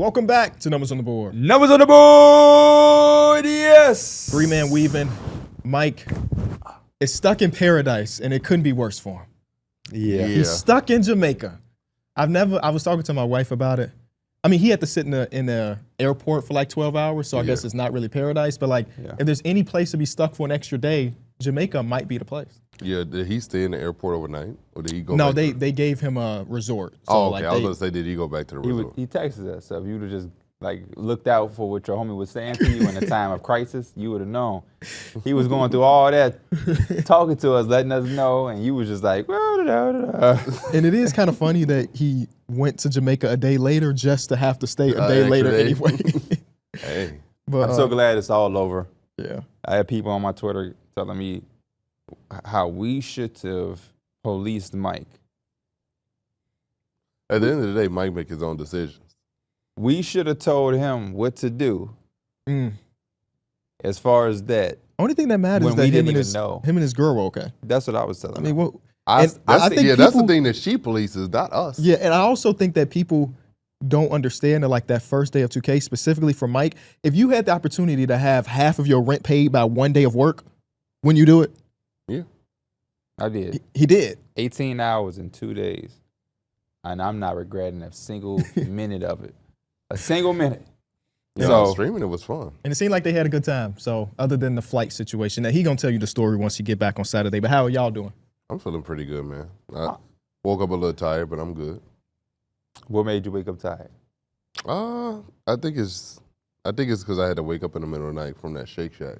Welcome back to Numbers on the Board. Numbers on the board, yes. Three-man weaving. Mike is stuck in paradise, and it couldn't be worse for him. Yeah. He's stuck in Jamaica. I was talking to my wife about it. I mean, he had to sit in the airport for like 12 hours, so I guess it's not really paradise. But like, if there's any place to be stuck for an extra day, Jamaica might be the place. Yeah, did he stay in the airport overnight, or did he go? No, back they gave him a resort. So okay. like I was going to say, did he go back to the resort? He texted us, so if you would have just like looked out for what your homie was saying to you in a time of crisis, you would have known. He was going through all that, talking to us, letting us know, and you was just like, And it is kind of funny that he went to Jamaica a day later just to have to stay a day later anyway. Hey. But, I'm so glad it's all over. Yeah. I had people on my Twitter telling me how we should have policed Mike. At the end of the day, Mike make his own decisions. We should have told him what to do. As far as that. Only thing that matters is that him and his girl were okay. That's what I was telling him. I mean, what? That's the thing that she polices, not us. Yeah, and I also think that people don't understand that, like, that first day of 2K, specifically for Mike, if you had the opportunity to have half of your rent paid by one day of work, wouldn't you do it? Yeah. I did. He did. 18 hours in 2 days. And I'm not regretting a single minute of it. A single minute. Yeah, so streaming it was fun. And it seemed like they had a good time. So other than the flight situation, now he gonna tell you the story once you get back on Saturday. But how are y'all doing? I'm feeling pretty good, man. I woke up a little tired, but I'm good. What made you wake up tired? I think it's because I had to wake up in the middle of the night from that Shake Shack.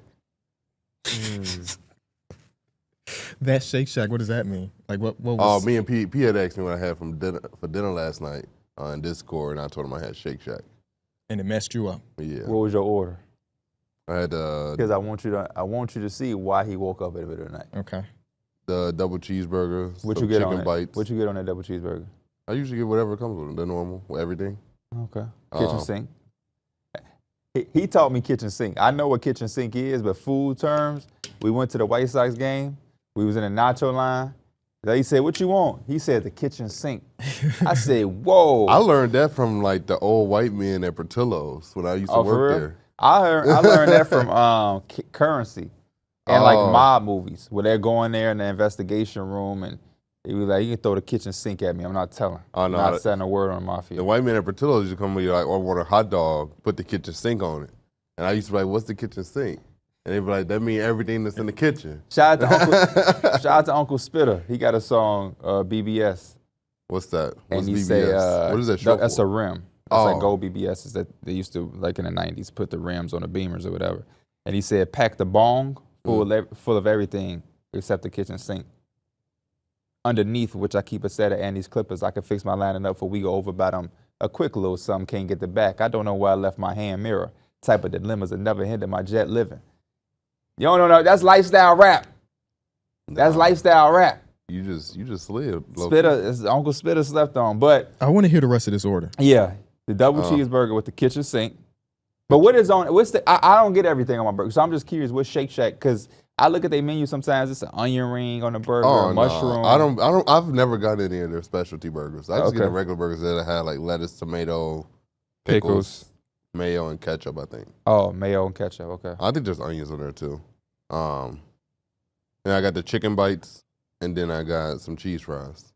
That Shake Shack, what does that mean? Like what was? Me and P had asked me what I had for dinner last night in Discord, and I told him I had Shake Shack. And it messed you up. Yeah. What was your order? I had because I want you to see why he woke up in the middle of the night. Okay. The double cheeseburger. What you get chicken on bites. What you get on that double cheeseburger? I usually get whatever comes with it, the normal, with everything. Okay. Kitchen sink. He taught me kitchen sink. I know what kitchen sink is, but food terms, we went to the White Sox game. We was in a nacho line. He said, "What you want?" He said, "The kitchen sink." I said, "Whoa." I learned that from like the old white men at Portillo's when I used to work there. I learned that from Currency and like mob movies where they're going there in the investigation room and he was like, "You can throw the kitchen sink at me. I'm not telling. Oh, no, not saying a word on the mafia." The white men at Portillo's used to come with you like, "I want a hot dog, put the kitchen sink on it." And I used to be like, "What's the kitchen sink?" And they'd be like, "That means everything that's in the kitchen." Shout out to Uncle Spitter. He got a song, BBS. What's that? And What's he BBS? say, what is that short that's for? a rim. That's like gold BBSs that they used to, like in the 90s, put the rims on the Beamers or whatever. And he said, "Pack the bong full of everything except the kitchen sink. Underneath, which I keep a set of Andy's Clippers, I can fix my lining up for we go over by them. A quick little something, can't get the back. I don't know where I left my hand mirror. Type of dilemmas that never hindered my jet living." You don't know, that's lifestyle rap. That's lifestyle rap. You just slid. Uncle Spitter slept on, but I want to hear the rest of this order. yeah, the double cheeseburger with the kitchen sink. But I don't get everything on my burger, so I'm just curious, what's Shake Shack? Because I look at their menu sometimes, it's an onion ring on the burger, mushroom. No. I've never gotten any of their specialty burgers. I just get the regular burgers that have like lettuce, tomato, pickles, mayo, and ketchup, I think. Oh, mayo and ketchup, okay. I think there's onions on there too. And I got the chicken bites, and then I got some cheese fries.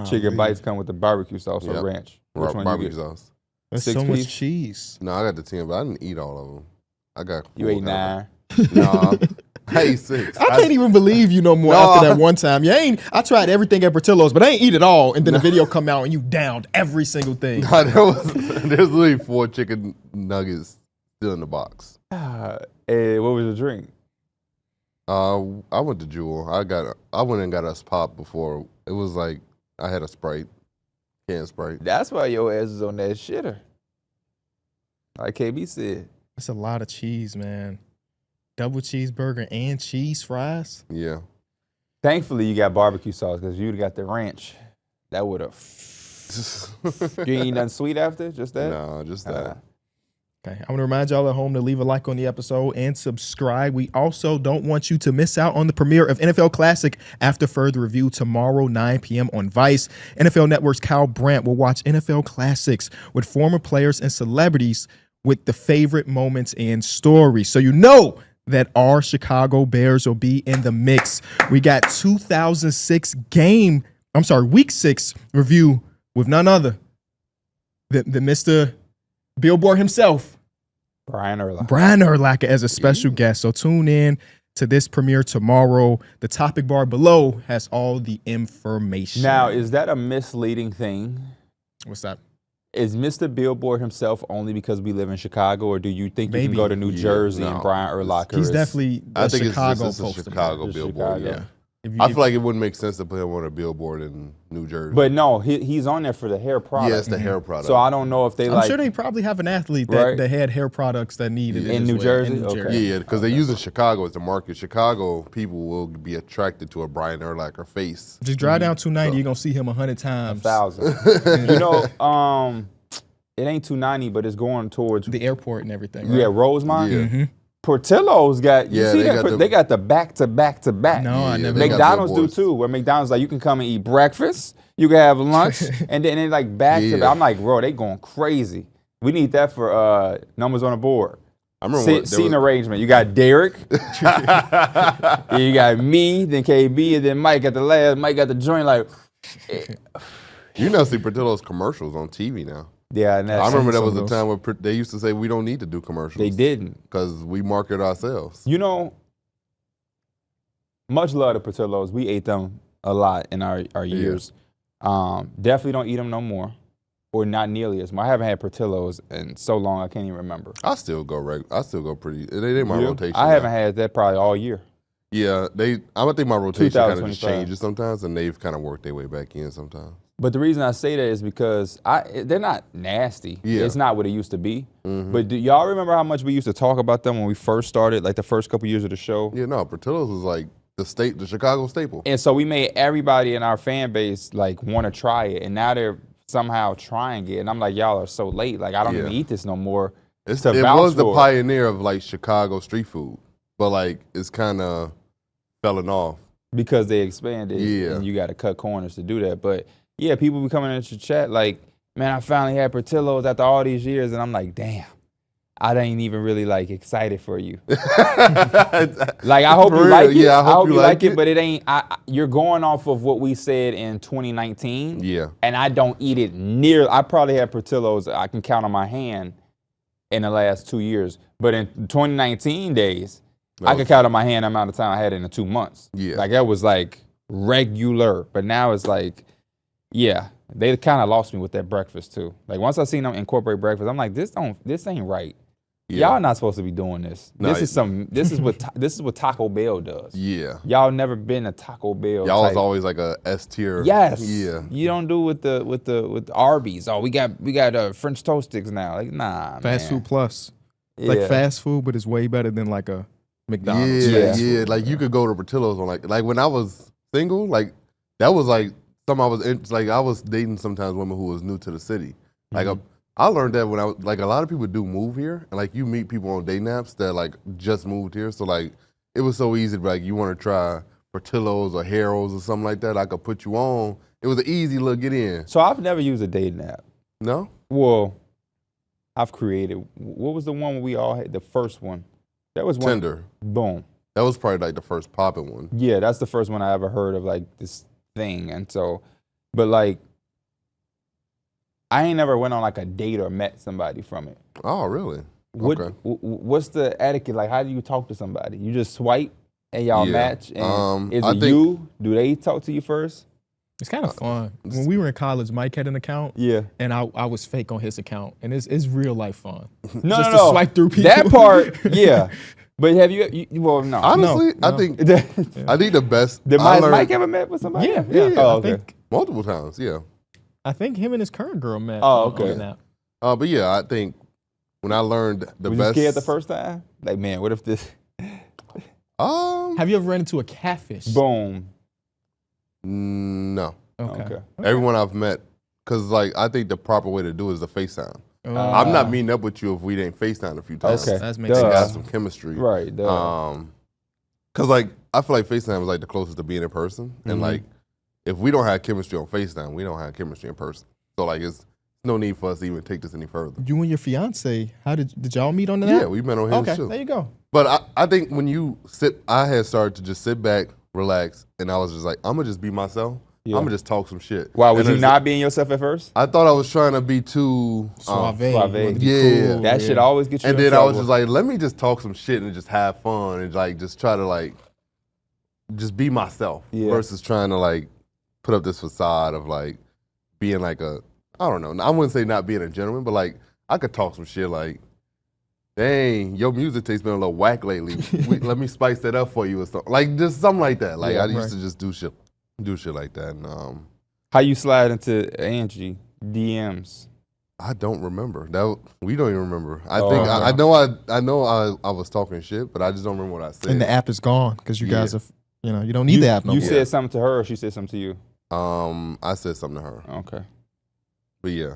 Chicken bites come with the barbecue sauce or ranch. Which one barbecue you get? sauce. That's so much cheese. No, I got the 10, but I didn't eat all of them. I got. You ate 9. No, I ate 6. I can't even believe you no more after that one time. I tried everything at Portillo's, but I ain't eat it all. And then the video come out and you downed every single thing. There's literally 4 chicken nuggets still in the box. Hey, what was your drink? I went to Jewel. I went and got us pop before. It was like I had a Sprite, canned Sprite. That's why your ass is on that shitter. Like KB said. That's a lot of cheese, man. Double cheeseburger and cheese fries? Yeah. Thankfully, you got barbecue sauce because you'd got the ranch. That would have. You ain't eat nothing sweet after? Just that? No, just that. Okay, I want to remind y'all at home to leave a like on the episode and subscribe. We also don't want you to miss out on the premiere of NFL Classic After Further Review tomorrow, 9 p.m. on Vice. NFL Network's Kyle Brandt will watch NFL Classics with former players and celebrities with the favorite moments and stories. So you know that our Chicago Bears will be in the mix. We got Week 6 review with none other than Mr. Billboard himself, Brian Urlacher as a special guest. So tune in to this premiere tomorrow. The topic bar below has all the information. Now, is that a misleading thing? What's that? Is Mr. Billboard himself only because we live in Chicago, or do you think you can Maybe. go to New Jersey and Brian Urlacher He's is definitely I a think Chicago it's just a poster. Chicago Just billboard. Chicago. Yeah. If I feel like it wouldn't make sense to put him on a billboard in New Jersey. But no, he's on there for the hair product. Yeah, it's the hair product. So I don't know if they I'm sure they probably have an athlete that had hair products that needed In New Jersey? Okay. Yeah, because they use in Chicago as the market. Chicago people will be attracted to a Brian Urlacher face. Just drive down 290, you're going to see him 100 times. 1,000. You know, it ain't 290, but it's going towards The airport and everything. Right? yeah, Rosemont. Yeah. Mm-hmm. Portillo's got Yeah, they got the back to back to back. No, I never. they got McDonald's do billboards. too, where McDonald's like you can come and eat breakfast, you can have lunch, and then they like back to Yeah. back. I'm like, bro, they going crazy. We need that for numbers on the board. I remember Seating arrangement. You got Derek, you got me, then KB, and then Mike at the last. Mike got the joint like, you now see Portillo's commercials on TV now. yeah. And I remember there was a those. time where they used to say we don't need to do commercials. they didn't. because we market ourselves. You know, much love to Portillo's. We ate them a lot in our years. Definitely don't eat them no more, or not nearly as much. I haven't had Portillo's in so long I can't even remember. I still go I still go pretty. They my You? rotation. I now. haven't had that probably all year. Yeah, I would think my rotation kind of just 2025. changes sometimes, and they've kind of worked their way back in sometimes. But the reason I say that is because they're not nasty. Yeah. It's not what it used to be. Mm-hmm. But do y'all remember how much we used to talk about them when we first started, like the first couple years of the show? Yeah, no, Portillo's was like the Chicago staple. And so we made everybody in our fan base like want to try it, and now they're somehow trying it. And I'm like, y'all are so late. Like I don't even eat this no more. It to was vouch the for it. pioneer of like Chicago street food, but like it's kind of falling off. Because they expanded, Yeah. and you got to cut corners to do that. But yeah, people be coming into the chat like, man, I finally had Portillo's after all these years, and I'm like, damn, I ain't even really like excited for you. Like I hope For you real, like it. yeah, I hope you like it, it. but it ain't. You're going off of what we said in 2019. Yeah. And I don't eat it near. I probably had Portillo's. I can count on my hand in the last 2 years, but in 2019 days. I could count on my hand the amount of time I had it in 2 months. Yeah. Like that was like regular. But now it's like, yeah, they kind of lost me with that breakfast too. Like once I seen them incorporate breakfast, I'm like, this ain't right. Yeah. Y'all not supposed to be doing this. No, This is what Taco Bell does. Yeah. Y'all never been a Taco Bell. Y'all was type. always like a S tier. Yes. Yeah. You don't do with the Arby's. Oh, we got French toast sticks now. Like nah. Fast man. food plus. Yeah. Like fast food, but it's way better than like a McDonald's. Yeah, fast yeah. Like you could go to Portillo's on like when I was single, like that was like something I was dating sometimes women who was new to the city. Like I learned that when I was like a lot of people do move here, and like you meet people on day naps that like just moved here, so like it was so easy to be like you want to try Portillo's or Harold's or something like that. I could put you on. It was an easy little get in. So I've never used a dating app. No. Well, I've created. What was the one we all had? The first one. That was one. Tinder. Boom. That was probably like the first popping one. Yeah, that's the first one I ever heard of, like this thing. And so, but like, I ain't never went on like a date or met somebody from it. Oh, really? Okay. What's the etiquette? Like, how do you talk to somebody? You just swipe and y'all Yeah. match? And is I it think- you? Do they talk to you first? It's kind of fun. When we were in college, Mike had an account, Yeah. and I was fake on his account, and it's real life fun. No, Just no, to no. swipe through people. That part, yeah. But have you well, no. Honestly, No. I think the best. Did I learned Mike ever met with somebody? Yeah. Oh, I okay. think multiple times. Yeah. I think him and his current girl met. Oh, on okay. an app. But yeah, I think when I learned the Was best. you scared the first time? Like, man, what if this? Have you ever run into a catfish? Boom. No. Okay. Okay. Everyone I've met, because like I think the proper way to do it is the FaceTime. I'm not meeting up with you if we didn't FaceTime a few times. Okay. That makes And sense. got some chemistry. Right. Because, like, I feel like FaceTime is, like, the closest to being in person. And, like, if we don't have chemistry on FaceTime, we don't have chemistry in person. So, like, it's no need for us to even take this any further. You and your fiance, how did y'all meet on the Yeah, app? we met on Hinge, Okay, too. there you go. But I think when you I had started to just sit back, relax, and I was just like, I'm going to just be myself. Yeah. I'm going to just talk some shit. Why, was And you not being yourself at first? I thought I was trying to be too Suave. suave. You wanna be Yeah. cool, That shit always get you And in then I was trouble. just like, let me just talk some shit and just have fun and like just try to like just be myself versus trying to like put up this facade of like being like I don't know. I wouldn't say not being a gentleman, but like I could talk some shit like, dang, your music taste's been a little whack lately. Let me spice that up for you or something. Like just something like that. Like I used to just do shit like that. And How you slide into Angie DMs? I don't remember. We don't even remember. I think I know I was talking shit, but I just don't remember what I said. And the app is gone because you guys are, you don't need the app no You more. said something to her or she said something to you? I said something to her. Okay. But yeah.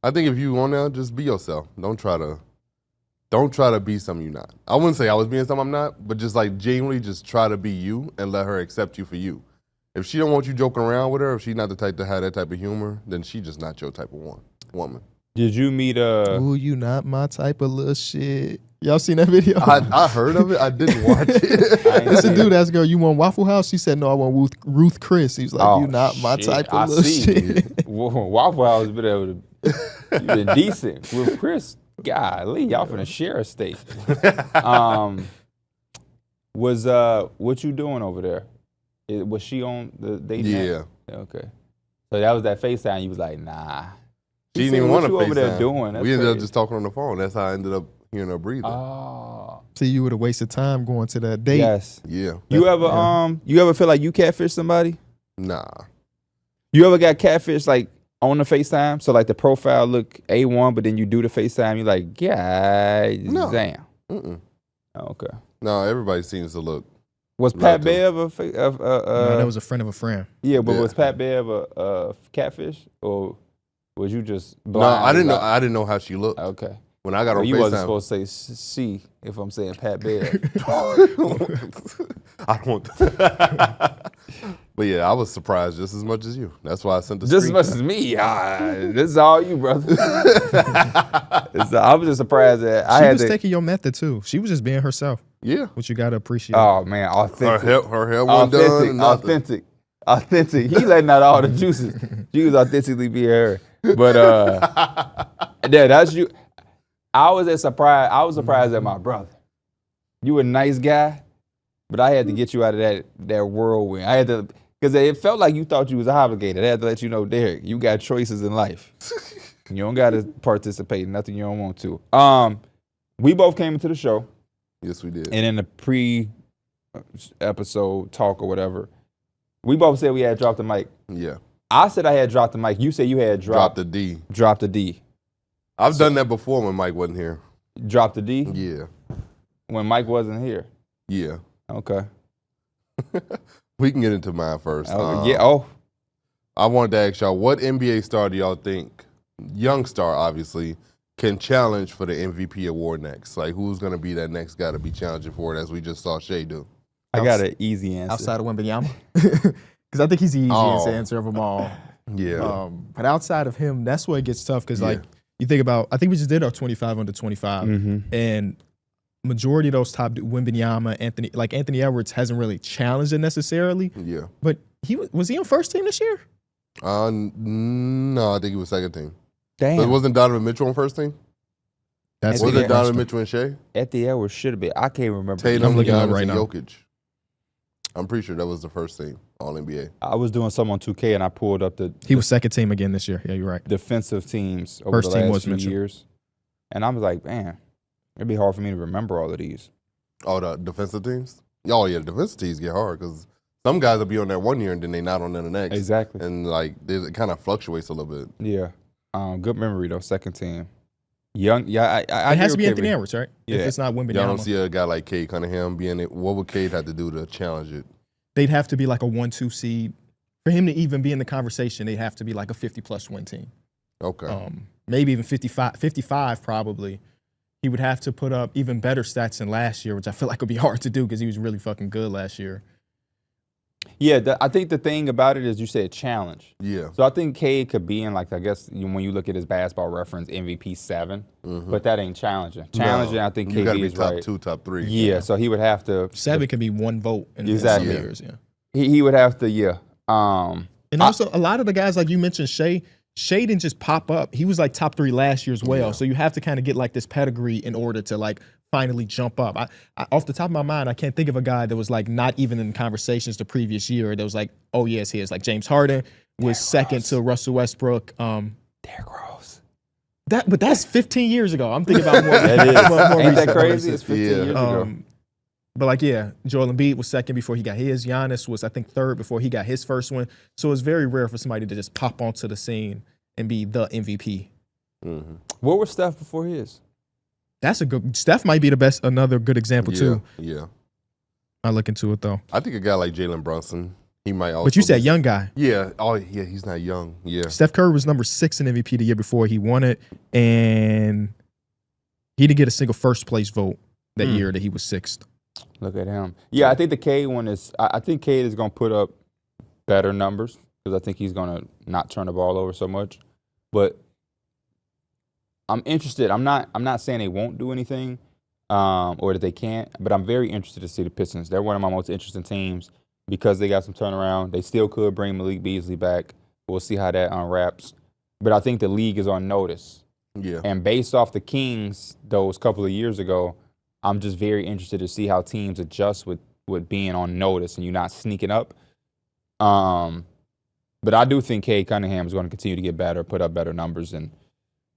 I think if you want to just be yourself. Don't try to be something you're not. I wouldn't say I was being something I'm not, but just like genuinely just try to be you and let her accept you for you. If she don't want you joking around with her, if she's not the type to have that type of humor, then she just not your type of woman. Did you meet Ooh, you not my type of little shit. Y'all seen that video? I heard of it. I didn't watch it. It's a dude asked girl, you want Waffle House? She said, no, I want Ruth Chris. He was like, you not my type of little shit. Waffle House been able to you been decent. With Chris, golly, y'all finna share a steak. Was what you doing over there? Was she on the dating app? Yeah. Okay. So that was that FaceTime. You was like, nah. She didn't even want to FaceTime. Over there FaceTime. doing? That's We ended up crazy. just talking on the phone. That's how I ended up hearing her breathing. Oh. See, you would have wasted time going to that date. Yes. Yeah. You ever feel like you catfish somebody? Nah. You ever got catfish like on the FaceTime? So like the profile look A1, but then you do the FaceTime, you're like, No. damn. Mm-mm. Oh, okay. No, everybody seems to look. Was Pat Bev a No, that was a friend of a friend. yeah, but Yeah. was Pat Bev a catfish or was you just No, blind? I didn't know. I didn't know how she looked. Okay. When I got Well, on you wasn't FaceTime. supposed to say she if I'm saying Pat Bev. I don't want that. But yeah, I was surprised just as much as you. That's why I sent the Just as much screenshot. as me. This is all you, brother. I was just surprised that She I was had to. taking your method too. She was just being herself, Yeah. which you got to appreciate. Oh man, authentic. Her hair wasn't done. and nothing. Authentic. He letting out all the juices. She was authentically being her. But yeah, that's you. I was surprised at my brother. You a nice guy, but I had to get you out of that whirlwind. I had to, because it felt like you thought you was obligated. I had to let you know, Derek, you got choices in life. You don't got to participate in nothing you don't want to. We both came into the show, Yes, we did. and in the pre-episode talk or whatever, we both said we had dropped the mic. Yeah. I said I had dropped the mic. You said you had Dropped the D. dropped the D. I've done that before when Mike wasn't here. Dropped the D Yeah. when Mike wasn't here. Yeah. Okay. We can get into mine first. Yeah. Oh. I wanted to ask y'all, what NBA star do y'all think, young star obviously, can challenge for the MVP award next? Like, who's going to be that next guy to be challenging for it, as we just saw Shea do? I got an easy answer. outside of Wembanyama, because I think he's the easiest Oh. answer of them all. Yeah. But outside of him, that's where it gets tough. Because like you think about, I think we just did our 25 under 25, and majority of those top Wembanyama, Anthony Edwards hasn't really challenged it necessarily. Yeah. But was he on first team this year? No, I think he was second team. Damn. But wasn't Donovan Mitchell on first team? That's Was a it good Donovan question. Mitchell and Shea? Anthony Edwards should have been. I can't remember. Tatum, looking it up Giannis, right and now. Jokic. I'm pretty sure that was the first team, all NBA. I was doing something on 2K and I pulled up the He was second team again this year. Yeah, you're right. defensive teams over First the team last was few Mitchell. years. And I was like, man, it'd be hard for me to remember all of these. Oh, the defensive teams? Oh, yeah, the defensive teams get hard because some guys will be on there one year and then they not on there the next. Exactly. And, like, it kind of fluctuates a little bit. Yeah. Good memory, though, second team. Young, yeah, I It has hear to be okay Anthony with- Edwards, right? Yeah. If it's not Y'all don't Wembanyama, see a guy like Cade Cunningham being it. What would Cade have to do to challenge it? they'd have to be like a 1-2 seed. For him to even be in the conversation, they'd have to be like a 50-plus win team. Okay. Maybe even 55 probably. He would have to put up even better stats than last year, which I feel like would be hard to do because he was really fucking good last year. Yeah, I think the thing about it is you said challenge. Yeah. So I think Cade could be in, like, I guess when you look at his basketball reference, MVP 7, but that ain't challenging. Challenging, I think you gotta KD be is top right. 2, top 3. Yeah, so he would have to. 7 can be one vote in Exactly. some years. Yeah. He would have to, yeah. And also, a lot of the guys, like you mentioned, Shea didn't just pop up. He was like top 3 last year as well. Yeah. So you have to kind of get like this pedigree in order to like finally jump up. I off the top of my mind, I can't think of a guy that was like not even in conversations the previous year that was like, oh yes, he is. Like James Harden was second to Russell Westbrook. Derrick Rose. But that's 15 years ago. I'm thinking about more. That is. more Ain't that recent. crazy? It's 15 years ago. But like, yeah, Joel Embiid was second before he got his. Giannis was, I think, third before he got his first one. So it's very rare for somebody to just pop onto the scene and be the MVP. Mm-hmm. What was Steph before his? That's a good. Steph might be another good example too. Yeah. I look into it though. I think a guy like Jalen Brunson, he might also. But you said young guy. Yeah. Oh, yeah. He's not young. Yeah. Steph Curry was number 6 in MVP the year before he won it, and he didn't get a single first place vote that year that he was 6th. Look at him. Yeah, I think the Cade one is. I think Cade is going to put up better numbers because I think he's going to not turn the ball over so much. But I'm interested. I'm not saying they won't do anything or that they can't, but I'm very interested to see the Pistons. They're one of my most interesting teams because they got some turnaround. They still could bring Malik Beasley back. We'll see how that unwraps. But I think the league is on notice. Yeah. And based off the Kings, those couple of years ago, I'm just very interested to see how teams adjust with being on notice and you not sneaking up. But I do think Cade Cunningham is going to continue to get better, put up better numbers, and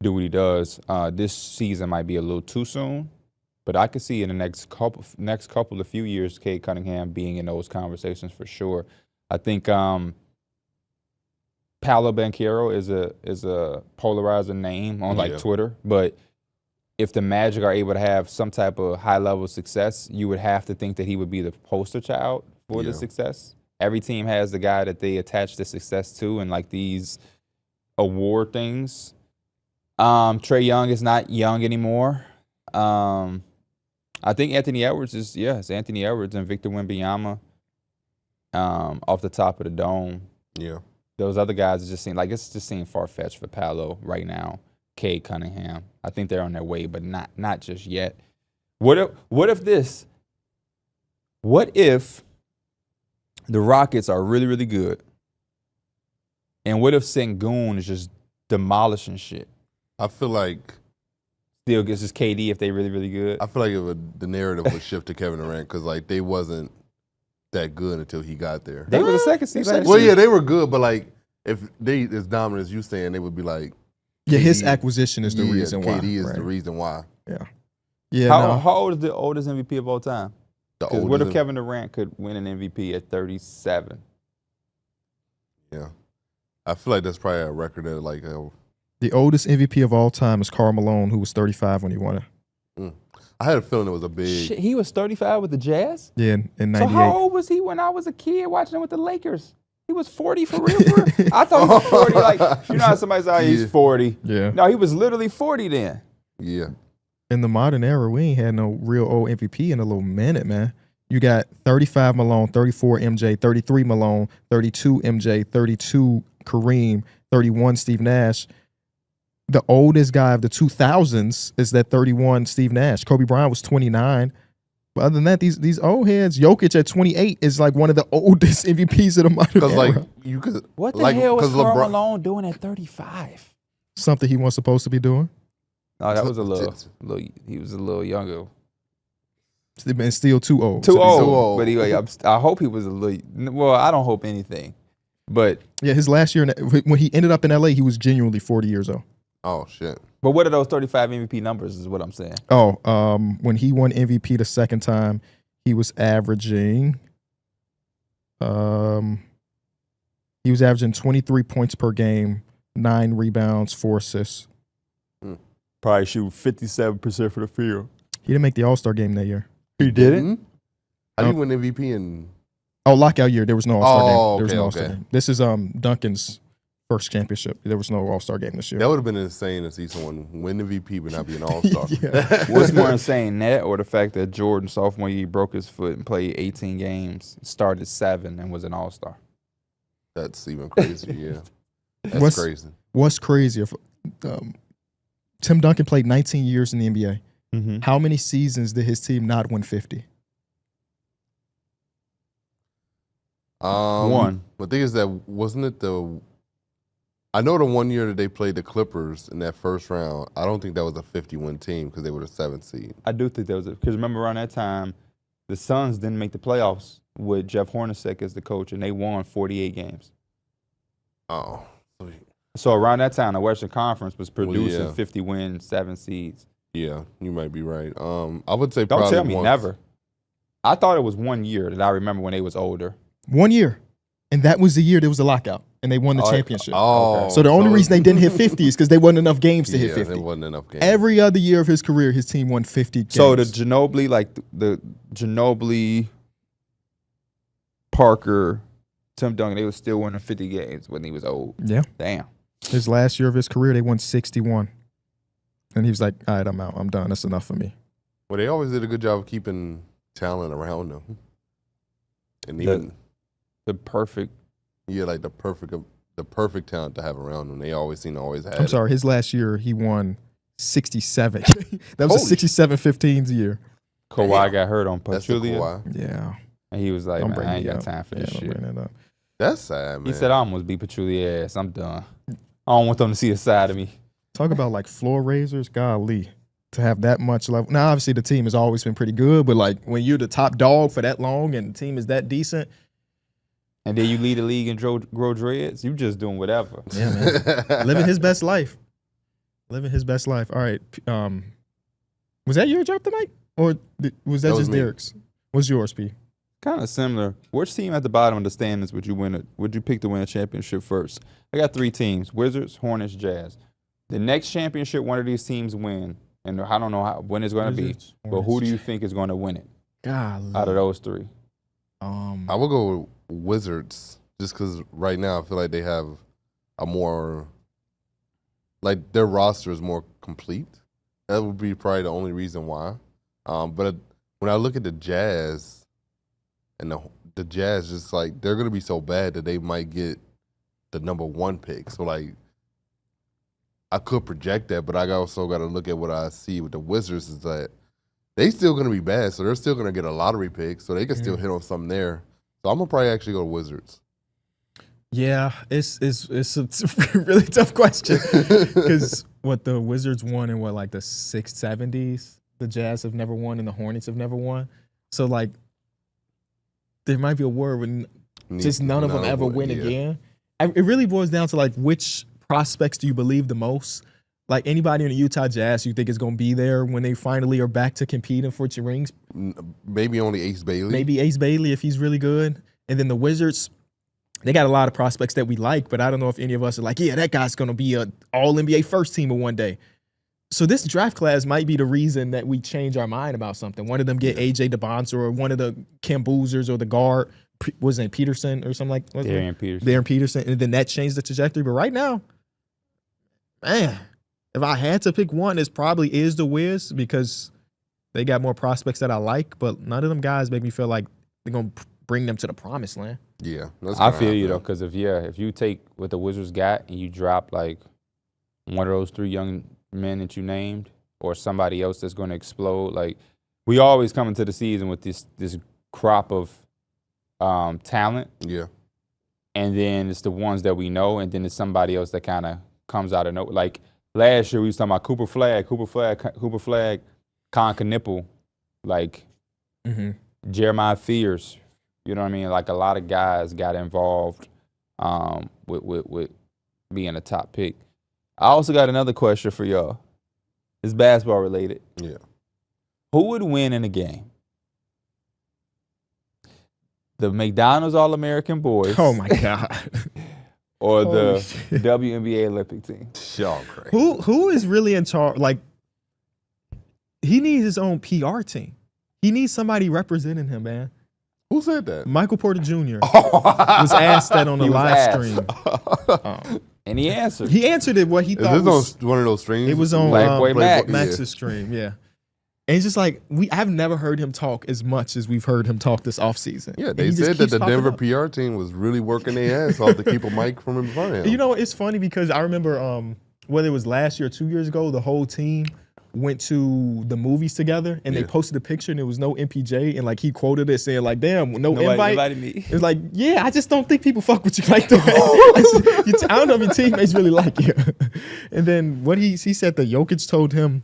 do what he does. This season might be a little too soon, but I could see in the next couple of few years, Cade Cunningham being in those conversations for sure. I think Paolo Banchero is a polarizer name on Twitter, but if the Magic are able to have some type of high-level success, you would have to think that he would be the poster child for the success. Every team has the guy that they attach the success to and like these award things. Trae Young is not young anymore. I think Anthony Edwards it's Anthony Edwards and Victor Wembanyama off the top of the dome. Yeah. Those other guys just seem far-fetched for Paolo right now. Cade Cunningham. I think they're on their way, but not just yet. What if the Rockets are really, really good? And what if Sengun is just demolishing shit? I feel like Still gets his KD if they really, really good. the narrative would shift to Kevin Durant because like they wasn't that good until he got there. They were the second seed. Well, yeah, they were good, but like if they as dominant as you saying, they would be like. Yeah, KD, his acquisition is the reason why. KD is the reason why. Yeah. Yeah. How old is the oldest MVP of all time? Because what if Kevin Durant could win an MVP at 37? Yeah. I feel like that's probably a record that like the oldest MVP of all time is Karl Malone, who was 35 when he won it. I had a feeling it was a big. Shit, he was 35 with the Jazz? Yeah, in 98. So how old was he when I was a kid watching him with the Lakers? He was 40 for real? I thought he was 40. Like, you know how somebody's like, he's 40. Yeah. No, he was literally 40 then. Yeah. In the modern era, we ain't had no real old MVP in a little minute, man. You got 35 Malone, 34 MJ, 33 Malone, 32 MJ, 32 Kareem, 31 Steve Nash. The oldest guy of the 2000s is that 31 Steve Nash. Kobe Bryant was 29. But other than that, these old heads, Jokic at 28 is like one of the oldest MVPs of the modern era. Because like you could. What the like, hell was Karl LeBron, Malone doing at 35? Something he wasn't supposed to be doing. No, that was he was a little younger. And still too old. Too old. But I hope he was a little. Well, I don't hope anything. But yeah, his last year when he ended up in LA, he was genuinely 40 years old. Oh shit. But what are those 35 MVP numbers? Is what I'm saying. When he won MVP the second time, he was averaging. He was averaging 23 points per game, 9 rebounds, 4 assists. Probably shoot 57% for the field. He didn't make the All-Star game that year. He didn't? How did he win MVP in? Oh, lockout year. There was no All-Star game. There was okay, no All-Star game. This is Duncan's first championship. There was no All-Star game this year. That would have been insane to see someone win the VP but not be an All-Star. What's more insane, that or the fact that Jordan, sophomore year, broke his foot and played 18 games, started 7, and was an All-Star? That's even crazy, yeah. That's crazy. What's crazier? Tim Duncan played 19 years in the NBA. Mm-hmm. How many seasons did his team not win 50? One. The thing is that wasn't it I know the one year that they played the Clippers in that first round, I don't think that was a 50-win team because they were the 7th seed. I do think that was it. Because remember around that time, the Suns didn't make the playoffs with Jeff Hornacek as the coach, and they won 48 games. Oh. So around that time, the Western Conference was producing yeah. 50 wins, 7 seeds. Yeah, you might be right. I would say Don't probably tell me once. never. I thought it was 1 year that I remember when they was older. 1 year. And that was the year there was a lockout, and they won the championship. Oh. So the only reason they didn't hit 50 is because there wasn't enough games to hit 50. There wasn't enough games. Every other year of his career, his team won 50 games. So the Ginobili, like the Ginobili, Parker, Tim Duncan, they were still winning 50 games when he was old. Yeah. Damn. His last year of his career, they won 61. And he was like, all right, I'm out. I'm done. That's enough for me. Well, they always did a good job of keeping talent around them. And even the perfect. Yeah, like the perfect talent to have around them. They always seem to always have. I'm sorry, his last year, he won 67. That was a 67-15 year. Kawhi got hurt on That's the Pachulia. Kawhi. Yeah. And he was like, Don't man, bring I ain't me got up. time for this Don't shit. bring that up. That's sad, man. He said, I almost beat Pachulia ass. I'm done. I don't want them to see a side of me. Talk about like floor raisers, golly, to have that much level. Now, obviously, the team has always been pretty good, but like when you're the top dog for that long and the team is that decent. And then you lead the league and grow dreads, you just doing whatever. Yeah, man. Living his best life. Living his best life. All right. Was that your drop tonight? Or was that just me. Darrick's? What's yours, P? Kind of similar. Which team at the bottom of the standings would you pick to win a championship first? I got 3 teams: Wizards, Hornets, Jazz. The next championship one of these teams win, and I don't know when it's going to be, but who do you think is going to win it Golly. out of those 3? I will go with Wizards just because right now I feel like they have a more, like their roster is more complete. That would be probably the only reason why. But when I look at the Jazz, and the Jazz, just like they're gonna be so bad that they might get the number 1 pick. So like, I could project that, but I also got to look at what I see with the Wizards is that they still gonna be bad, so they're still gonna get a lottery pick, so they can still hit on something there. So I'm gonna probably actually go to Wizards. Yeah, it's a really tough question because what the Wizards won in like the 670s, the Jazz have never won and the Hornets have never won. So like, there might be a world when just none of them ever win again. It really boils down to like which prospects do you believe the most? Like anybody in the Utah Jazz you think is going to be there when they finally are back to competing for your rings? Maybe only Ace Bailey. Maybe Ace Bailey if he's really good. And then the Wizards, they got a lot of prospects that we like, but I don't know if any of us are like, yeah, that guy's going to be an all-NBA first teamer one day. So this draft class might be the reason that we change our mind about something. One of them get AJ DeBonce or one of the Kim Boozers or the guard, wasn't it Peterson or something like that? Darren Peterson. And then that changed the trajectory. But right now, man, if I had to pick one, it probably is the Wiz because they got more prospects that I like, but none of them guys make me feel like they're going to bring them to the promised land. Yeah. I feel you, though, because if you take what the Wizards got and you drop, like, one of those 3 young men that you named or somebody else that's going to explode, like, we always come into the season with this crop of talent. Yeah. And then it's the ones that we know, and then it's somebody else that kind of comes out of nowhere. Like, last year we was talking about Cooper Flagg, Con Knipple, like Jeremiah Fears. You know what I mean? Like a lot of guys got involved with being a top pick. I also got another question for y'all. It's basketball related. Yeah. Who would win in a game? The McDonald's All-American boys. Oh my God. Or the WNBA Olympic team. Y'all crazy. Who is really in charge? Like, he needs his own PR team. He needs somebody representing him, man. Who said that? Michael Porter Jr. was asked that on the live stream. And he answered. He answered it what he Is thought this was. on one of those streams? It was on Blackboy Max. Max's stream, yeah. And it's just like I've never heard him talk as much as we've heard him talk this offseason. Yeah, And they he just said that keeps the popping Denver up. PR team was really working their ass off to keep a mic from in front of him. You know, it's funny because I remember whether it was last year or 2 years ago, the whole team went to the movies together and they posted a picture and there was no MPJ and like he quoted it saying like, damn, Nobody invite. invited me. It's like, yeah, I just don't think people fuck with you like that. I don't know if your teammates really like you. And then what he said that Jokic told him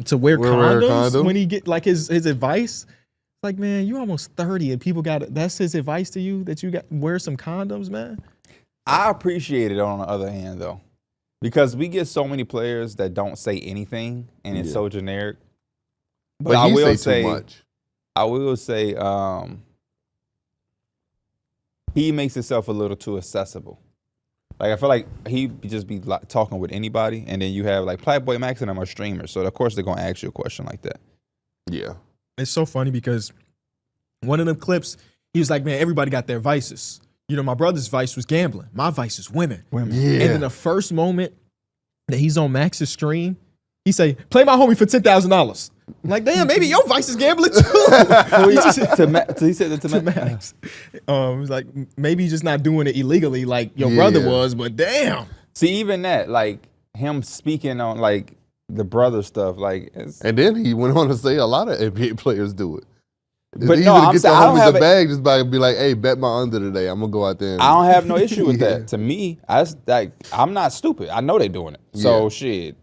to wear condoms when he get like his advice. Like, man, you almost 30 and people that's his advice to you that you got wear some condoms, man. I appreciate it on the other hand though. Because we get so many players that don't say anything and it's so generic. But I he will say too much. I will say he makes himself a little too accessible. Like I feel like he just be talking with anybody, and then you have like Blackboy Max and them are streamers, so of course they're gonna ask you a question like that. Yeah. It's so funny because one of them clips, he was like, man, everybody got their vices. You know, my brother's vice was gambling. My vice is women. Yeah. And in the first moment that he's on Max's stream, he say, play my homie for $10,000. I'm like, damn, maybe your vice is gambling too. He said it to Max. He's like, maybe he's just not doing it illegally like your brother was, but damn. See, even that, like him speaking on like the brother stuff, like. And then he went on to say a lot of NBA players do it. It's But easy no, to I'm get saying the I don't homies have a bag just by be like, hey, bet my under today. I'm gonna go out there. And I don't have no issue with that. To me, I'm not stupid. I know they're doing it. So shit.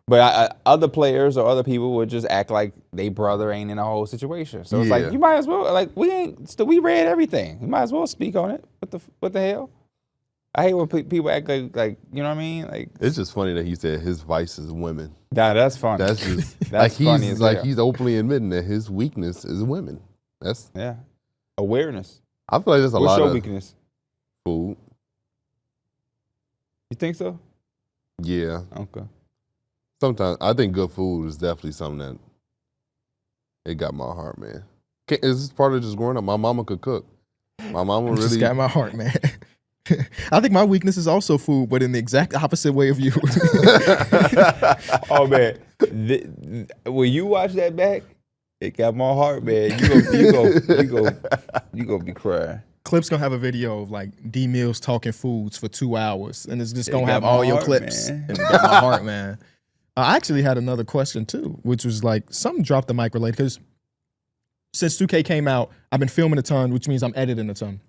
But other players or other people would just act like they brother ain't in the whole situation. So it's like you might as well like we read everything. You might as well speak on it. What the hell? I hate when people act like you know what I mean. Like it's just funny that he said his vice is women. Nah, that's funny. That's just that's funny as hell. he's openly admitting that his weakness is women. That's awareness. I feel like there's a What's lot your of weakness? food. You think so? Yeah. Okay. Sometimes I think good food is definitely something that it got my heart, man. Is this part of just growing up? My mama could cook. My mama really just got my heart, man. I think my weakness is also food, but in the exact opposite way of you. Oh man, when you watch that back, it got my heart, man. You go be crying. Clip's gonna have a video of like D Mills talking foods for 2 hours, and it's just gonna have all your clips. Man. And it got my heart, man. I actually had another question too, which was like something dropped the mic related because since 2K came out, I've been filming a ton, which means I'm editing a ton.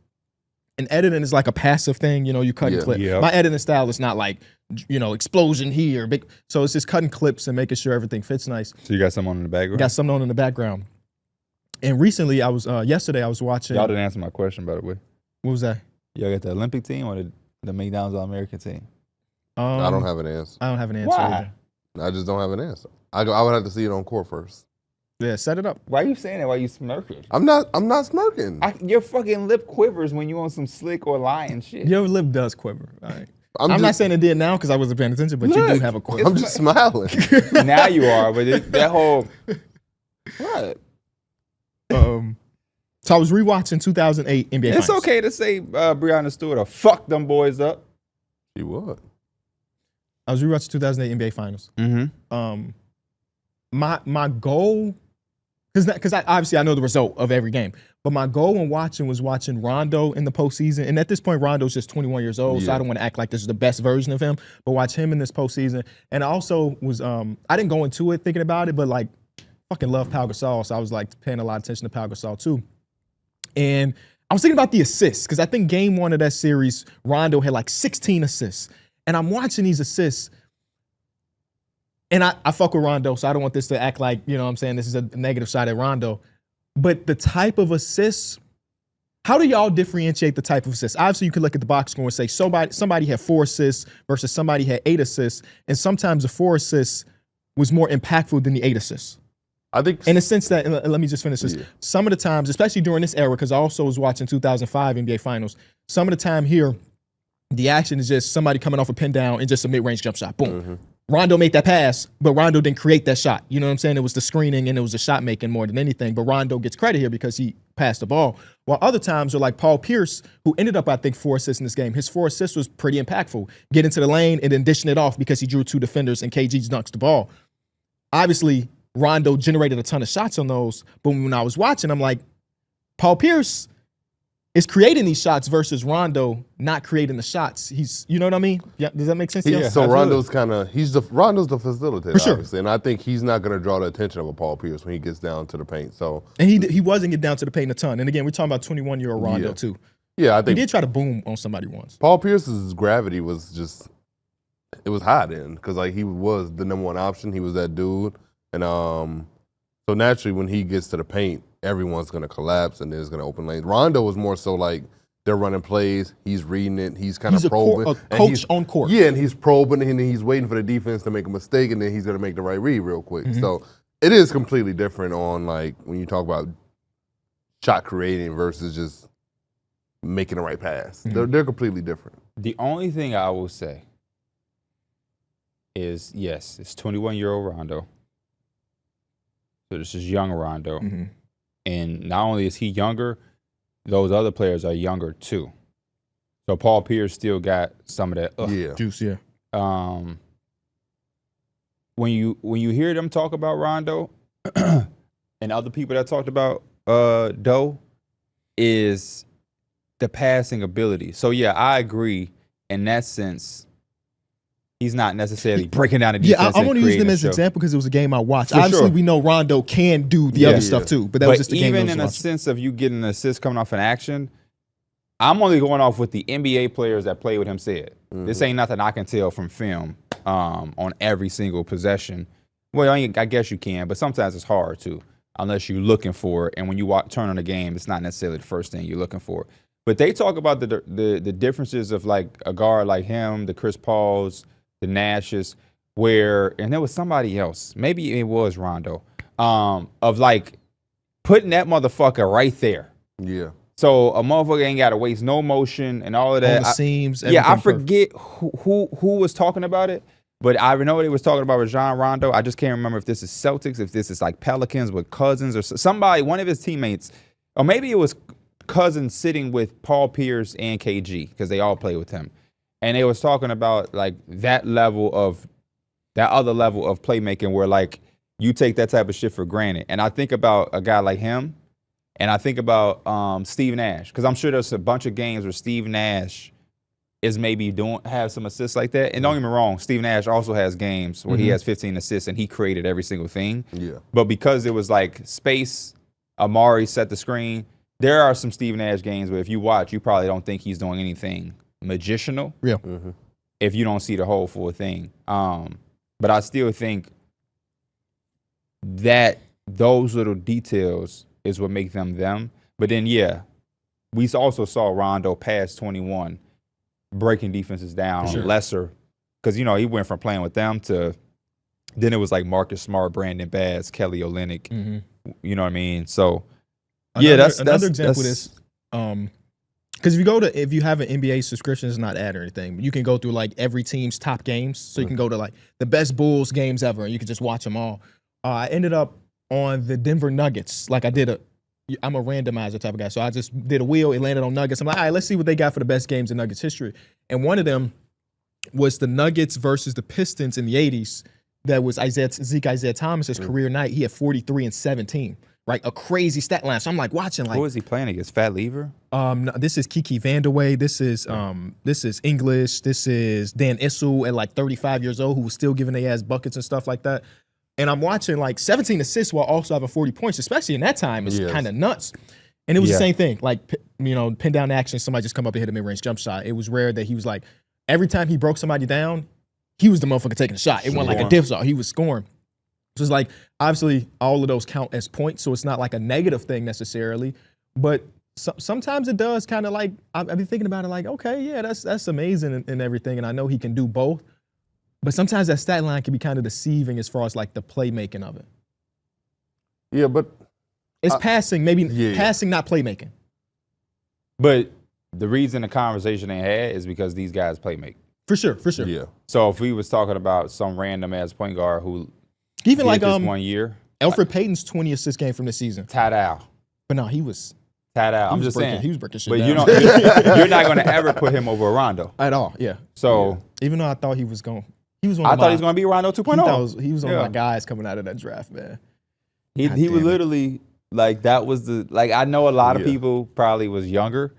And editing is like a passive thing, you know, you cut and clip. Yep. My editing style is not like, you know, explosion here, big. So it's just cutting clips and making sure everything fits nice. So you got someone in the background? Got something on in the background. And recently, yesterday I was watching. Y'all didn't answer my question, by the way. What was that? Y'all got the Olympic team or the McDonald's All-American team? I don't have an answer. I don't have an answer. Why? Either. I just don't have an answer. I would have to see it on court first. Yeah, set it up. Why are you saying that? Why are you smirking? I'm not smirking. Your fucking lip quivers when you on some slick or lying shit. Your lip does quiver. All right. I'm not saying it did now because I wasn't paying attention, but you do have a quiver. I'm just smiling. Now you are, but that whole what? So I was rewatching 2008 NBA It's Finals. okay to say Breonna Stewart or fuck them boys up. She would. I was rewatching 2008 NBA Finals. Mm-hmm. My goal, because obviously I know the result of every game, but my goal when watching was watching Rondo in the postseason. And at this point, Rondo's just 21 years old, so I don't want to act like this is the best version of him, but watch him in this postseason. And I also was, I didn't go into it thinking about it, but like, fucking love Pau Gasol, so I was like paying a lot of attention to Pau Gasol too. And I was thinking about the assists, because I think game one of that series, Rondo had like 16 assists. And I'm watching these assists, and I fuck with Rondo, so I don't want this to act like, you know what I'm saying, this is a negative shot at Rondo. But the type of assists, how do y'all differentiate the type of assists? Obviously, you could look at the box score and say somebody had 4 assists versus somebody had 8 assists, and sometimes the 4 assists was more impactful than the 8 assists. I think In the sense that, and let me just finish this. Yeah. Some of the times, especially during this era, because I also was watching 2005 NBA Finals, some of the time here, the action is just somebody coming off a pin down and just a mid-range jump shot. Boom. Mm-hmm. Rondo made that pass, but Rondo didn't create that shot. You know what I'm saying? It was the screening and it was the shot making more than anything. But Rondo gets credit here because he pass the ball. While other times are like Paul Pierce, who ended up, I think, 4 assists in this game. His 4 assists was pretty impactful. Get into the lane and then dishing it off because he drew 2 defenders and KG dunks the ball. Obviously, Rondo generated a ton of shots on those, but when I was watching, I'm like, Paul Pierce is creating these shots versus Rondo not creating the shots. He's, you know what I mean? Yeah, does that make sense? Yeah. So Rondo's Rondo's the facilitator, For sure. obviously, and I think he's not going to draw the attention of a Paul Pierce when he gets down to the paint. So and he wasn't getting down to the paint a ton. And again, we're talking about 21-year-old Rondo too. Yeah, I He think did try to boom on somebody once. Paul Pierce's gravity was just it was high then because like he was the number 1 option. He was that dude, and so naturally when he gets to the paint, everyone's going to collapse and there's going to open lanes. Rondo was more so like they're running plays, he's reading it, he's kind of probing. A coach on court. Yeah, and he's probing and he's waiting for the defense to make a mistake and then he's going to make the right read real quick. Mm-hmm. So it is completely different on like when you talk about shot creating versus just making the right pass. Mm-hmm. They're completely different. The only thing I will say is, yes, it's 21-year-old Rondo. So this is young Rondo. Mm-hmm. And not only is he younger, those other players are younger too. So Paul Pierce still got some of that Juice, yeah. When you hear them talk about Rondo and other people that talked about Doe, is the passing ability. So yeah, I agree in that sense. He's not necessarily breaking down the defense. Yeah, I want to use them as an example because it was a game I watched. Obviously, we know Rondo can do the other stuff too, but that was just the game I was even in a watching. sense of you getting an assist coming off an action, I'm only going off what the NBA players that play with him said. This ain't nothing I can tell from film on every single possession. Well, I guess you can, but sometimes it's hard to, unless you're looking for it. And when you turn on a game, it's not necessarily the first thing you're looking for. But they talk about the differences of like a guard like him, the Chris Pauls, the Nashes, and there was somebody else, maybe it was Rondo, of like putting that motherfucker right there. Yeah. So a motherfucker ain't got to waste no motion and all of that. On the seams. Yeah, I everything forget who was talking about it, but I know they was talking about Rajon Rondo. I just can't remember if this is Celtics, if this is like Pelicans with Cousins or somebody, one of his teammates, or maybe it was Cousins sitting with Paul Pierce and KG because they all play with him. And they was talking about like that other level of playmaking where like you take that type of shit for granted. And I think about a guy like him, and I think about Steve Nash, because I'm sure there's a bunch of games where Steve Nash is maybe have some assists like that. And don't get me wrong, Steve Nash also has games where he has 15 assists and he created every single thing. Yeah. But because it was like space, Amari set the screen. There are some Steve Nash games where if you watch, you probably don't think he's doing anything magicianal. Yeah. If you don't see the whole full thing. But I still think that those little details is what make them them. But then, yeah, we also saw Rondo past 21 breaking defenses down on lesser. Because, you know, he went from playing with them to then it was like Marcus Smart, Brandon Bass, Kelly Olynyk. You know what I mean? So, that's another example. Is because if you have an NBA subscription, it's not ad or anything, but you can go through like every team's top games. So you can go to like the best Bulls games ever, and you can just watch them all. I ended up on the Denver Nuggets. Like I'm a randomizer type of guy, so I just did a wheel. It landed on Nuggets. I'm like, all right, let's see what they got for the best games in Nuggets history. And one of them was the Nuggets versus the Pistons in the '80s. That was Zeke Isaiah Thomas's career night. He had 43 and 17. Right, a crazy stat line. So I'm like watching. Like, who is he playing against? Fat Lever? No, this is Kiki Vandeweghe. This is English. This is Dan Issel at like 35 years old, who was still giving their ass buckets and stuff like that. And I'm watching like 17 assists while also having 40 points, especially in that time, is kind of nuts. And it was the same thing. Like, you know, pin down action, somebody just come up and hit a mid-range jump shot. It was rare that he was like, every time he broke somebody down, he was the motherfucker taking a shot. It wasn't like a diff shot. He was scoring. So it's like, obviously, all of those count as points, so it's not like a negative thing necessarily. But sometimes it does kind of like, I've been thinking about it like, okay, yeah, that's amazing and everything, and I know he can do both. But sometimes that stat line can be kind of deceiving as far as like the playmaking of it. Yeah, but it's passing, passing, not playmaking. But the reason the conversation they had is because these guys playmake. For sure. Yeah. So if we was talking about some random ass point guard who even like this 1 year, Elfrid Payton's 20 assist game from this season. Tad Al. But no, he was Tied out. I'm just breaking, saying. He was breaking shit But down. you're not going to ever put him over Rondo. At all, yeah. So even though I thought he was going, he was I thought he was going to be Rondo 2.0. He was one of my guys coming out of that draft, man. He was literally like that was the like I know a lot of people probably was younger.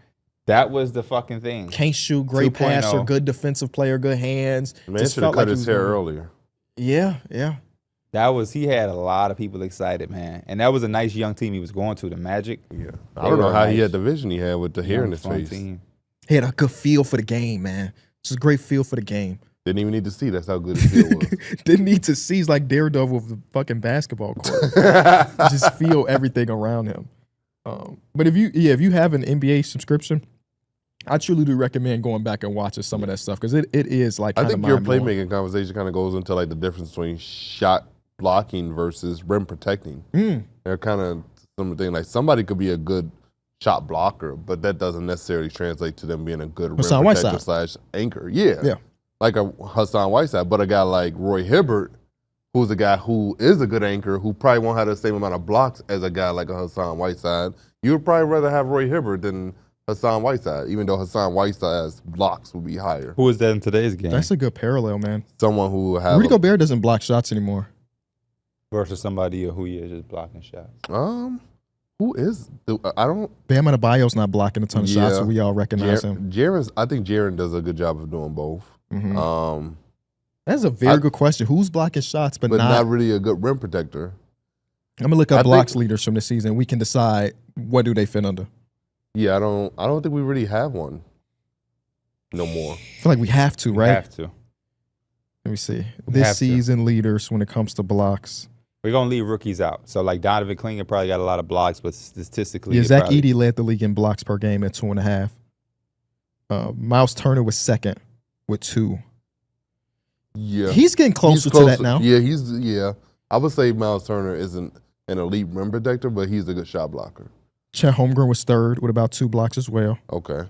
That was the fucking thing. Can't shoot, great 2.0. passer, good defensive player, good hands. Man, should have cut his hair earlier. Yeah. He had a lot of people excited, man. And that was a nice young team he was going to, the Magic. Yeah. I don't know how he had the vision he had with the hair in his face. Team. He had a good feel for the game, man. Just a great feel for the game. Didn't even need to see. That's how good his feel was. Didn't need to see. He's like Daredevil with the fucking basketball court. Just feel everything around him. But if you have an NBA subscription, I truly do recommend going back and watching some of that stuff because it is like I kind of think your mind-blowing. playmaking conversation kind of goes into like the difference between shot blocking versus rim protecting. They're kind of something like somebody could be a good shot blocker, but that doesn't necessarily translate to them being a good rim protector / anchor. Yeah. Like a Hassan Whiteside, but a guy like Roy Hibbert, who's a guy who is a good anchor, who probably won't have the same amount of blocks as a guy like a Hassan Whiteside. You would probably rather have Roy Hibbert than Hassan Whiteside, even though Hassan Whiteside's blocks would be higher. Who is that in today's game? That's a good parallel, man. Someone who have Rudy Gobert doesn't block shots anymore. Versus somebody who is just blocking shots. Who is? I don't. Bam Adebayo's not blocking a ton of shots, so we all recognize him. I think Jaren does a good job of doing both. That's a very good question. Who's blocking shots, but not really a good rim protector? I'm gonna look up blocks leaders from the season. We can decide what do they fit under. Yeah, I don't think we really have one no more. I feel like we have to, right? We have to. Let me see. This season leaders when it comes to blocks. We're going to leave rookies out. So, like, Donovan Klinger probably got a lot of blocks, but statistically... Yeah, Zach Edey led the league in blocks per game at 2.5. Miles Turner was second with 2. Yeah. He's getting closer to that now. Yeah, I would say Miles Turner isn't an elite rim protector, but he's a good shot blocker. Chet Holmgren was third with about 2 blocks as well. Okay.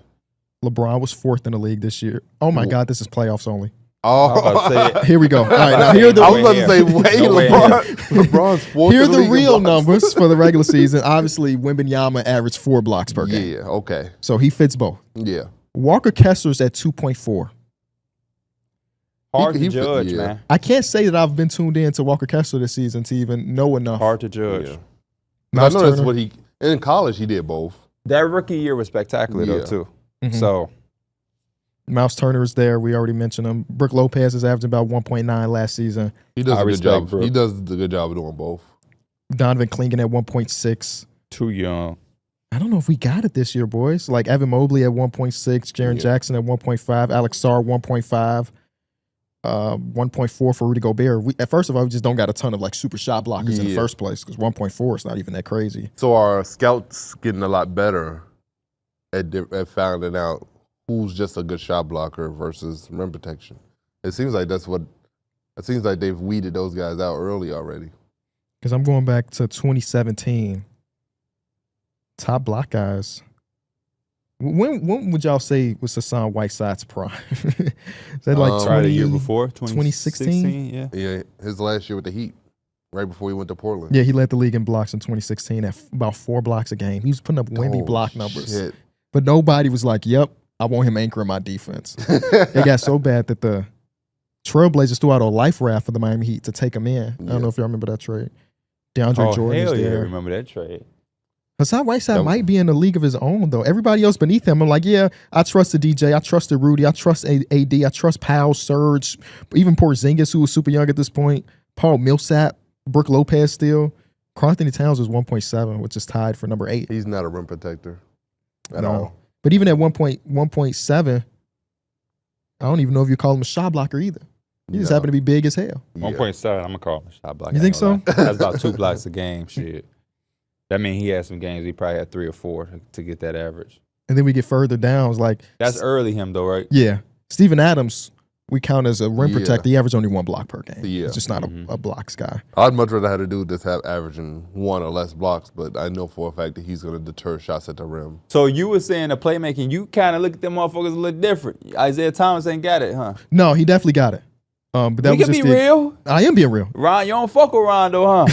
LeBron was 4th in the league this year. Oh, my God, this is playoffs only. Oh, here we go. All right, now here are the. I was about to say, LeBron's 4th. Here are the real numbers for the regular season. Obviously, Wembanyama averaged 4 blocks per game. Yeah, okay. So he fits both. Yeah. Walker Kessler's at 2.4. Hard to judge, man. I can't say that I've been tuned in to Walker Kessler this season to even know enough. Hard to judge. Yeah. I know that's what in college he did both. That rookie year was spectacular though too. So Miles Turner is there. We already mentioned him. Brook Lopez is averaging about 1.9 last season. He does a good job. He does a good job of doing both. Donovan Klinger at 1.6. Too young. I don't know if we got it this year, boys. Like Evan Mobley at 1.6, Jaren Jackson at 1.5, Alex Sarr 1.5, 1.4 for Rudy Gobert. First of all, we just don't got a ton of like super shot blockers in the first place because 1.4 is not even that crazy. So our scouts getting a lot better at finding out who's just a good shot blocker versus rim protection. It seems like they've weeded those guys out early already. Because I'm going back to 2017. Top block guys. When would y'all say was Hassan Whiteside's prime? Is that like the year before? 2016? Yeah, his last year with the Heat, right before he went to Portland. Yeah, he led the league in blocks in 2016 at about 4 blocks a game. He was putting up Wemby block numbers. Shit. But nobody was like, yep, I want him anchoring my defense. It got so bad that the Trailblazers threw out a life raft for the Miami Heat to take him in. I don't know if y'all remember that trade. DeAndre Jordan was there. I remember that trade. Hassan Whiteside might be in a league of his own, though. Everybody else beneath him, I'm like, yeah, I trusted DJ, I trusted Rudy, I trust AD, I trust Powell, Serge, even Porzingis, who was super young at this point, Paul Millsap, Brook Lopez still. Karl-Anthony Towns was 1.7, which is tied for number 8. He's not a rim protector at all. But even at 1.7, I don't even know if you call him a shot blocker either. He just happened to be big as hell. 1.7, I'm going to call him a shot blocker. You think so? That's about 2 blocks a game, shit. That means he had some games he probably had 3 or 4 to get that average. And then we get further down. It's like that's early him though, right? Yeah. Steven Adams, we count as a rim protector. He averaged only 1 block per game. Yeah. He's just not a blocks guy. I'd much rather have a dude that's averaging 1 or less blocks, but I know for a fact that he's going to deter shots at the rim. So you were saying the playmaking, you kind of look at them motherfuckers a little different. Isaiah Thomas ain't got it, huh? No, he definitely got it. But that We was can just be real. I am being real. Ron, you don't fuck with Rondo, huh?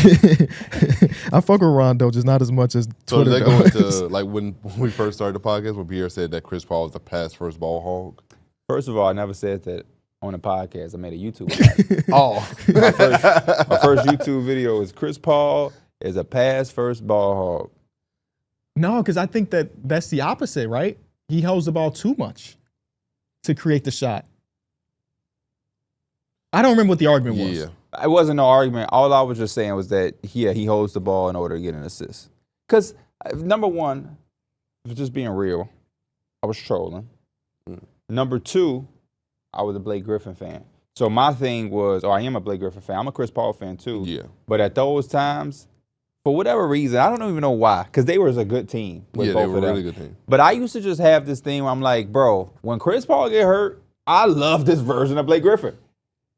I fuck with Rondo, just not as much as So Twitter did that go does. into like when we first started the podcast when Pierre said that Chris Paul was the pass first ball hog? First of all, I never said that on the podcast. I made a YouTube about it. Oh, My first YouTube video is Chris Paul is a pass first ball hog. No, because I think that's the opposite, right? He holds the ball too much to create the shot. I don't remember what the argument was. yeah. It wasn't no argument. All I was just saying was that, he holds the ball in order to get an assist. Because, number one, just being real, I was trolling. Number two, I was a Blake Griffin fan. So my thing was, I am a Blake Griffin fan. I'm a Chris Paul fan too. Yeah. But at those times, for whatever reason, I don't even know why, because they was a good team. With Yeah, both they were of a them. really good team. But I used to just have this thing where I'm like, bro, when Chris Paul get hurt, I love this version of Blake Griffin.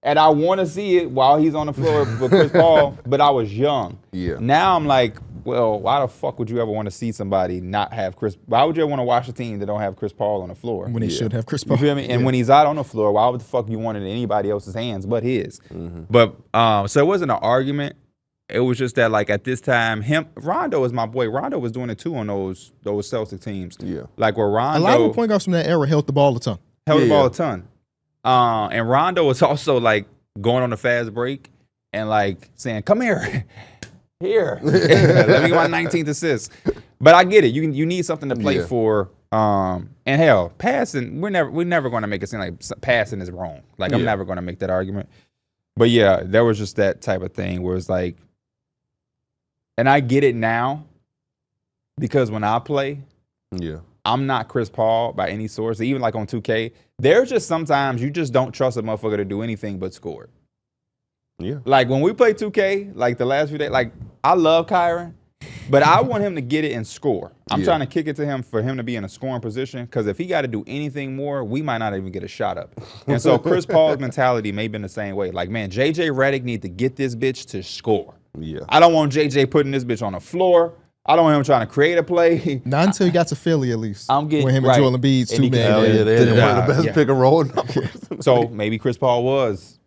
And I want to see it while he's on the floor with Chris Paul, but I was young. Yeah. Now I'm like, well, why the fuck would you ever want to see somebody not have Chris? Why would you ever want to watch a team that don't have Chris Paul on the floor? When they should have Chris Paul. You feel me? And when he's out on the floor, why would the fuck you want it in anybody else's hands but his? Mm-hmm. But so it wasn't an argument. It was just that, like, at this time, Rondo is my boy. Rondo was doing it too on those Celtic teams. Yeah. Like where A Rondo lot of point guards from that era held the ball a ton. held the ball Yeah. a ton. And Rondo was also like going on the fast break and like saying, "Come here, here, let me get my 19th assist." But I get it. You need something to play Yeah. for. And hell, passing. We're never going to make it seem like passing is wrong. Like I'm Yeah. never going to make that argument. But yeah, there was just that type of thing where it's like, and I get it now because when I play, Yeah. I'm not Chris Paul by any source. Even like on 2K, there's just sometimes you just don't trust a motherfucker to do anything but score. Yeah. Like when we play 2K, like the last few days, like I love Kyron, but I want him to get it and score. I'm Yeah. trying to kick it to him for him to be in a scoring position because if he got to do anything more, we might not even get a shot up. And so Chris Paul's mentality may have been the same way. Like, man, JJ Redick need to get this bitch to score. Yeah. I don't want JJ putting this bitch on the floor. I don't want him trying to create a play. Not until he got to Philly, at least. I'm getting when him right. and Joel Embiid's And he two-man. can- Hell yeah, they had one of the best Yeah. pick and roll numbers. So maybe Chris Paul was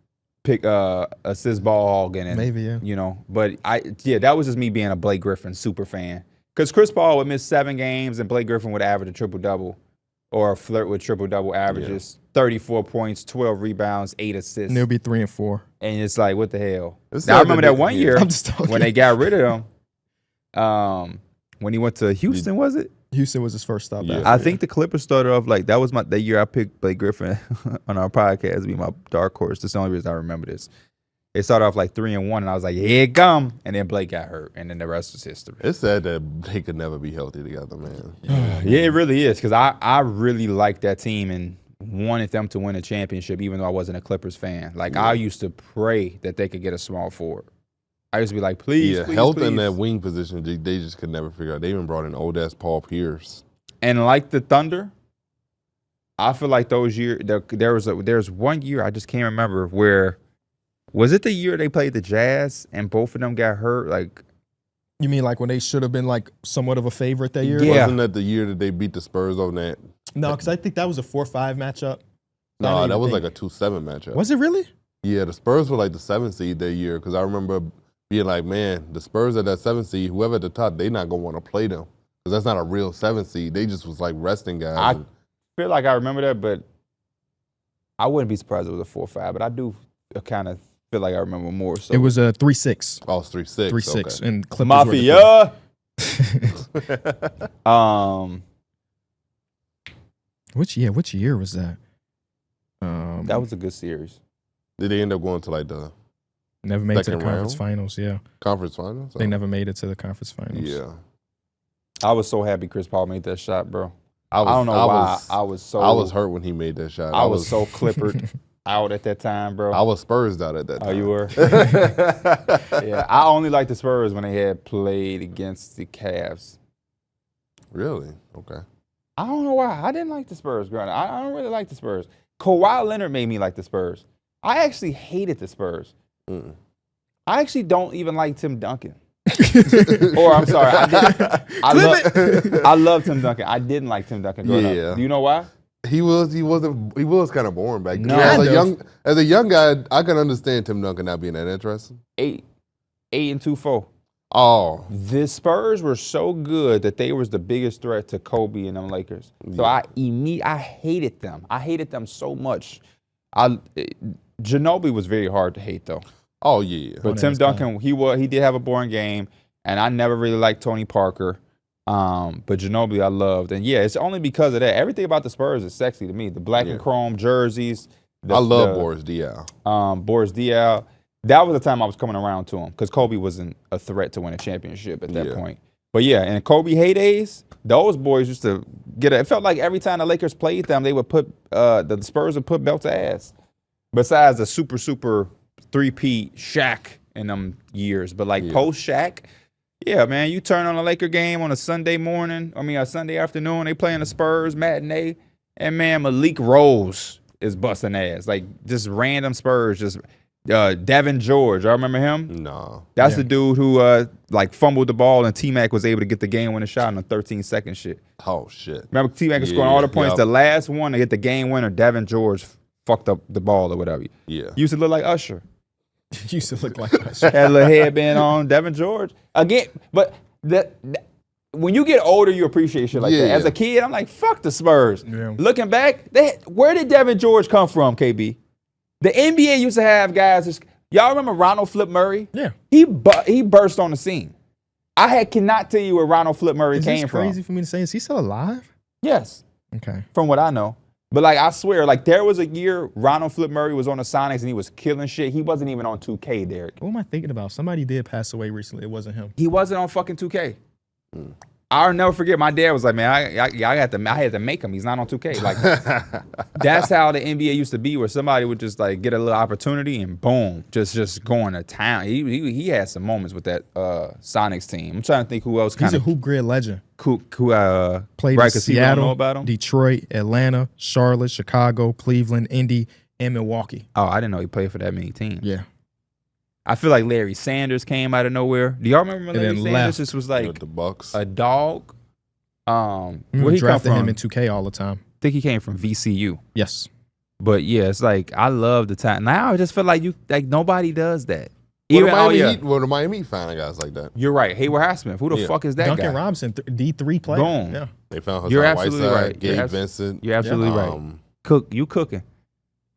assist ball hog and Maybe, yeah. you know. But that was just me being a Blake Griffin super fan. Because Chris Paul would miss 7 games and Blake Griffin would average a triple-double or flirt with triple-double averages. 34 points, 12 rebounds, 8 assists. And they'll be 3 and 4. And it's like, what the hell? It's Now, I sad remember that that one they- year I'm just talking. when they got rid of him. When he went to Houston, was it? Houston was his first stop. Yeah. after. I think the Clippers started off like that was the year I picked Blake Griffin on our podcast to be my dark horse. That's the only reason I remember this. It started off like 3-1, and I was like, "Here it come!" And then Blake got hurt, and then the rest was history. It's sad that they could never be healthy together, man. Yeah, it really is because I really liked that team and wanted them to win a championship, even though I wasn't a Clippers fan. Like I used to pray that they could get a small forward. I used to be like, please, Yeah, please, health please. in that wing position, they just could never figure out. They even brought in old ass Paul Pierce. And like the Thunder, I feel like those years there's one year I just can't remember where was it the year they played the Jazz and both of them got hurt? Like You mean like when they should have been like somewhat of a favorite that year? Yeah. Wasn't that the year that they beat the Spurs on that? No, because I think that was a 4-5 matchup. No, that was think- like a 2-7 matchup. Was it really? Yeah, the Spurs were like the 7th seed that year because I remember being like, man, the Spurs at that 7th seed, whoever at the top, they not going to want to play them because that's not a real 7th seed. They just was like resting guys. I feel like I remember that, but I wouldn't be surprised if it was a 4-5, but I do kind of feel like I remember more. So It was a 3-6. oh, it's 3-6. 3-6. Okay. And Clippers were the Mafia. Which year was that? That was a good series. Did they end up going to like the Never made it to the second conference round? finals, yeah. conference finals? They never made it to the conference finals. Yeah. I was so happy Chris Paul made that shot, bro. I don't know why. I was hurt when he made that shot. I was so Clippered out at that time, bro. I was Spursed out at that time. Oh, you were? Yeah, I only liked the Spurs when they had played against the Cavs. Really? Okay. I don't know why. I didn't like the Spurs growing up. I don't really like the Spurs. Kawhi Leonard made me like the Spurs. I actually hated the Spurs. Mm-mm. I actually don't even like Tim Duncan. Or I'm sorry, I love Tim Duncan. I didn't like Tim Duncan growing Yeah. up. Do you know why? He was kind of boring back then. No. As a young guy, I can understand Tim Duncan not being that interesting. 8-2-4. Oh, The Spurs were so good that they was the biggest threat to Kobe and them Lakers. So I hated them. I hated them so much. Ginobili was very hard to hate though. Oh yeah. But Tim Duncan, he did have a boring game, and I never really liked Tony Parker. But Ginobili I loved. And yeah, it's only because of that. Everything about the Spurs is sexy to me. The black and chrome jerseys. I love Boris Diaw. Boris Diaw. That was the time I was coming around to him because Kobe wasn't a threat to win a championship at that point. But yeah, in Kobe heydays, those boys used to it felt like every time the Lakers played them, they would put the Spurs would put belt to ass. Besides the super three-peat Shaq in them years. But like post-Shaq, yeah, man, you turn on a Laker game on a Sunday morning, a Sunday afternoon, they playing the Spurs matinee, and man, Malik Rose is busting ass. Like just random Spurs, just Devin George, I remember him. No, that's the dude who fumbled the ball and T-Mac was able to get the game-winning shot on a 13-second shit. Oh shit! Remember T-Mac was scoring all the points. The last one to get the game winner, Devin George fucked up the ball or whatever. Yeah, used to look like Usher. Used to look like Usher. Had a little headband on, Devin George again. But when you get older, you appreciate shit like that. As a kid, I'm like, fuck the Spurs. Yeah. Looking back, where did Devin George come from, KB? The NBA used to have guys. Y'all remember Ronald Flip Murray? Yeah. He burst on the scene. I cannot tell you where Ronald Flip Murray came from. Is crazy for me to say? Is he still alive? Yes. Okay. From what I know. But I swear, there was a year Ronald Flip Murray was on the Sonics and he was killing shit. He wasn't even on 2K, Derek. What am I thinking about? Somebody did pass away recently. It wasn't him. He wasn't on fucking 2K. I'll never forget. My dad was like, man, I had to make him. He's not on 2K. That's how the NBA used to be, where somebody would just get a little opportunity and boom, just going to town. He had some moments with that Sonics team. I'm trying to think who else He's a hoop grid legend. Who played in Seattle, Detroit, Atlanta, Charlotte, Chicago, Cleveland, Indy, and Milwaukee. Oh, I didn't know he played for that many teams. Yeah. I feel like Larry Sanders came out of nowhere. Do y'all remember when Larry Sanders just was like the Bucks. A dog? Where he drafted him in 2K all the time. I think he came from VCU. Yes. But yeah, it's I love the time. Now I just feel like nobody does that. Even the Miami Heat find guys like that. You're right. Hayward Highsmith. Who the fuck is that Duncan guy? Robinson, D3 player. Boom. Yeah. They found You're absolutely right. Gabe Vincent. You're absolutely right. You cooking.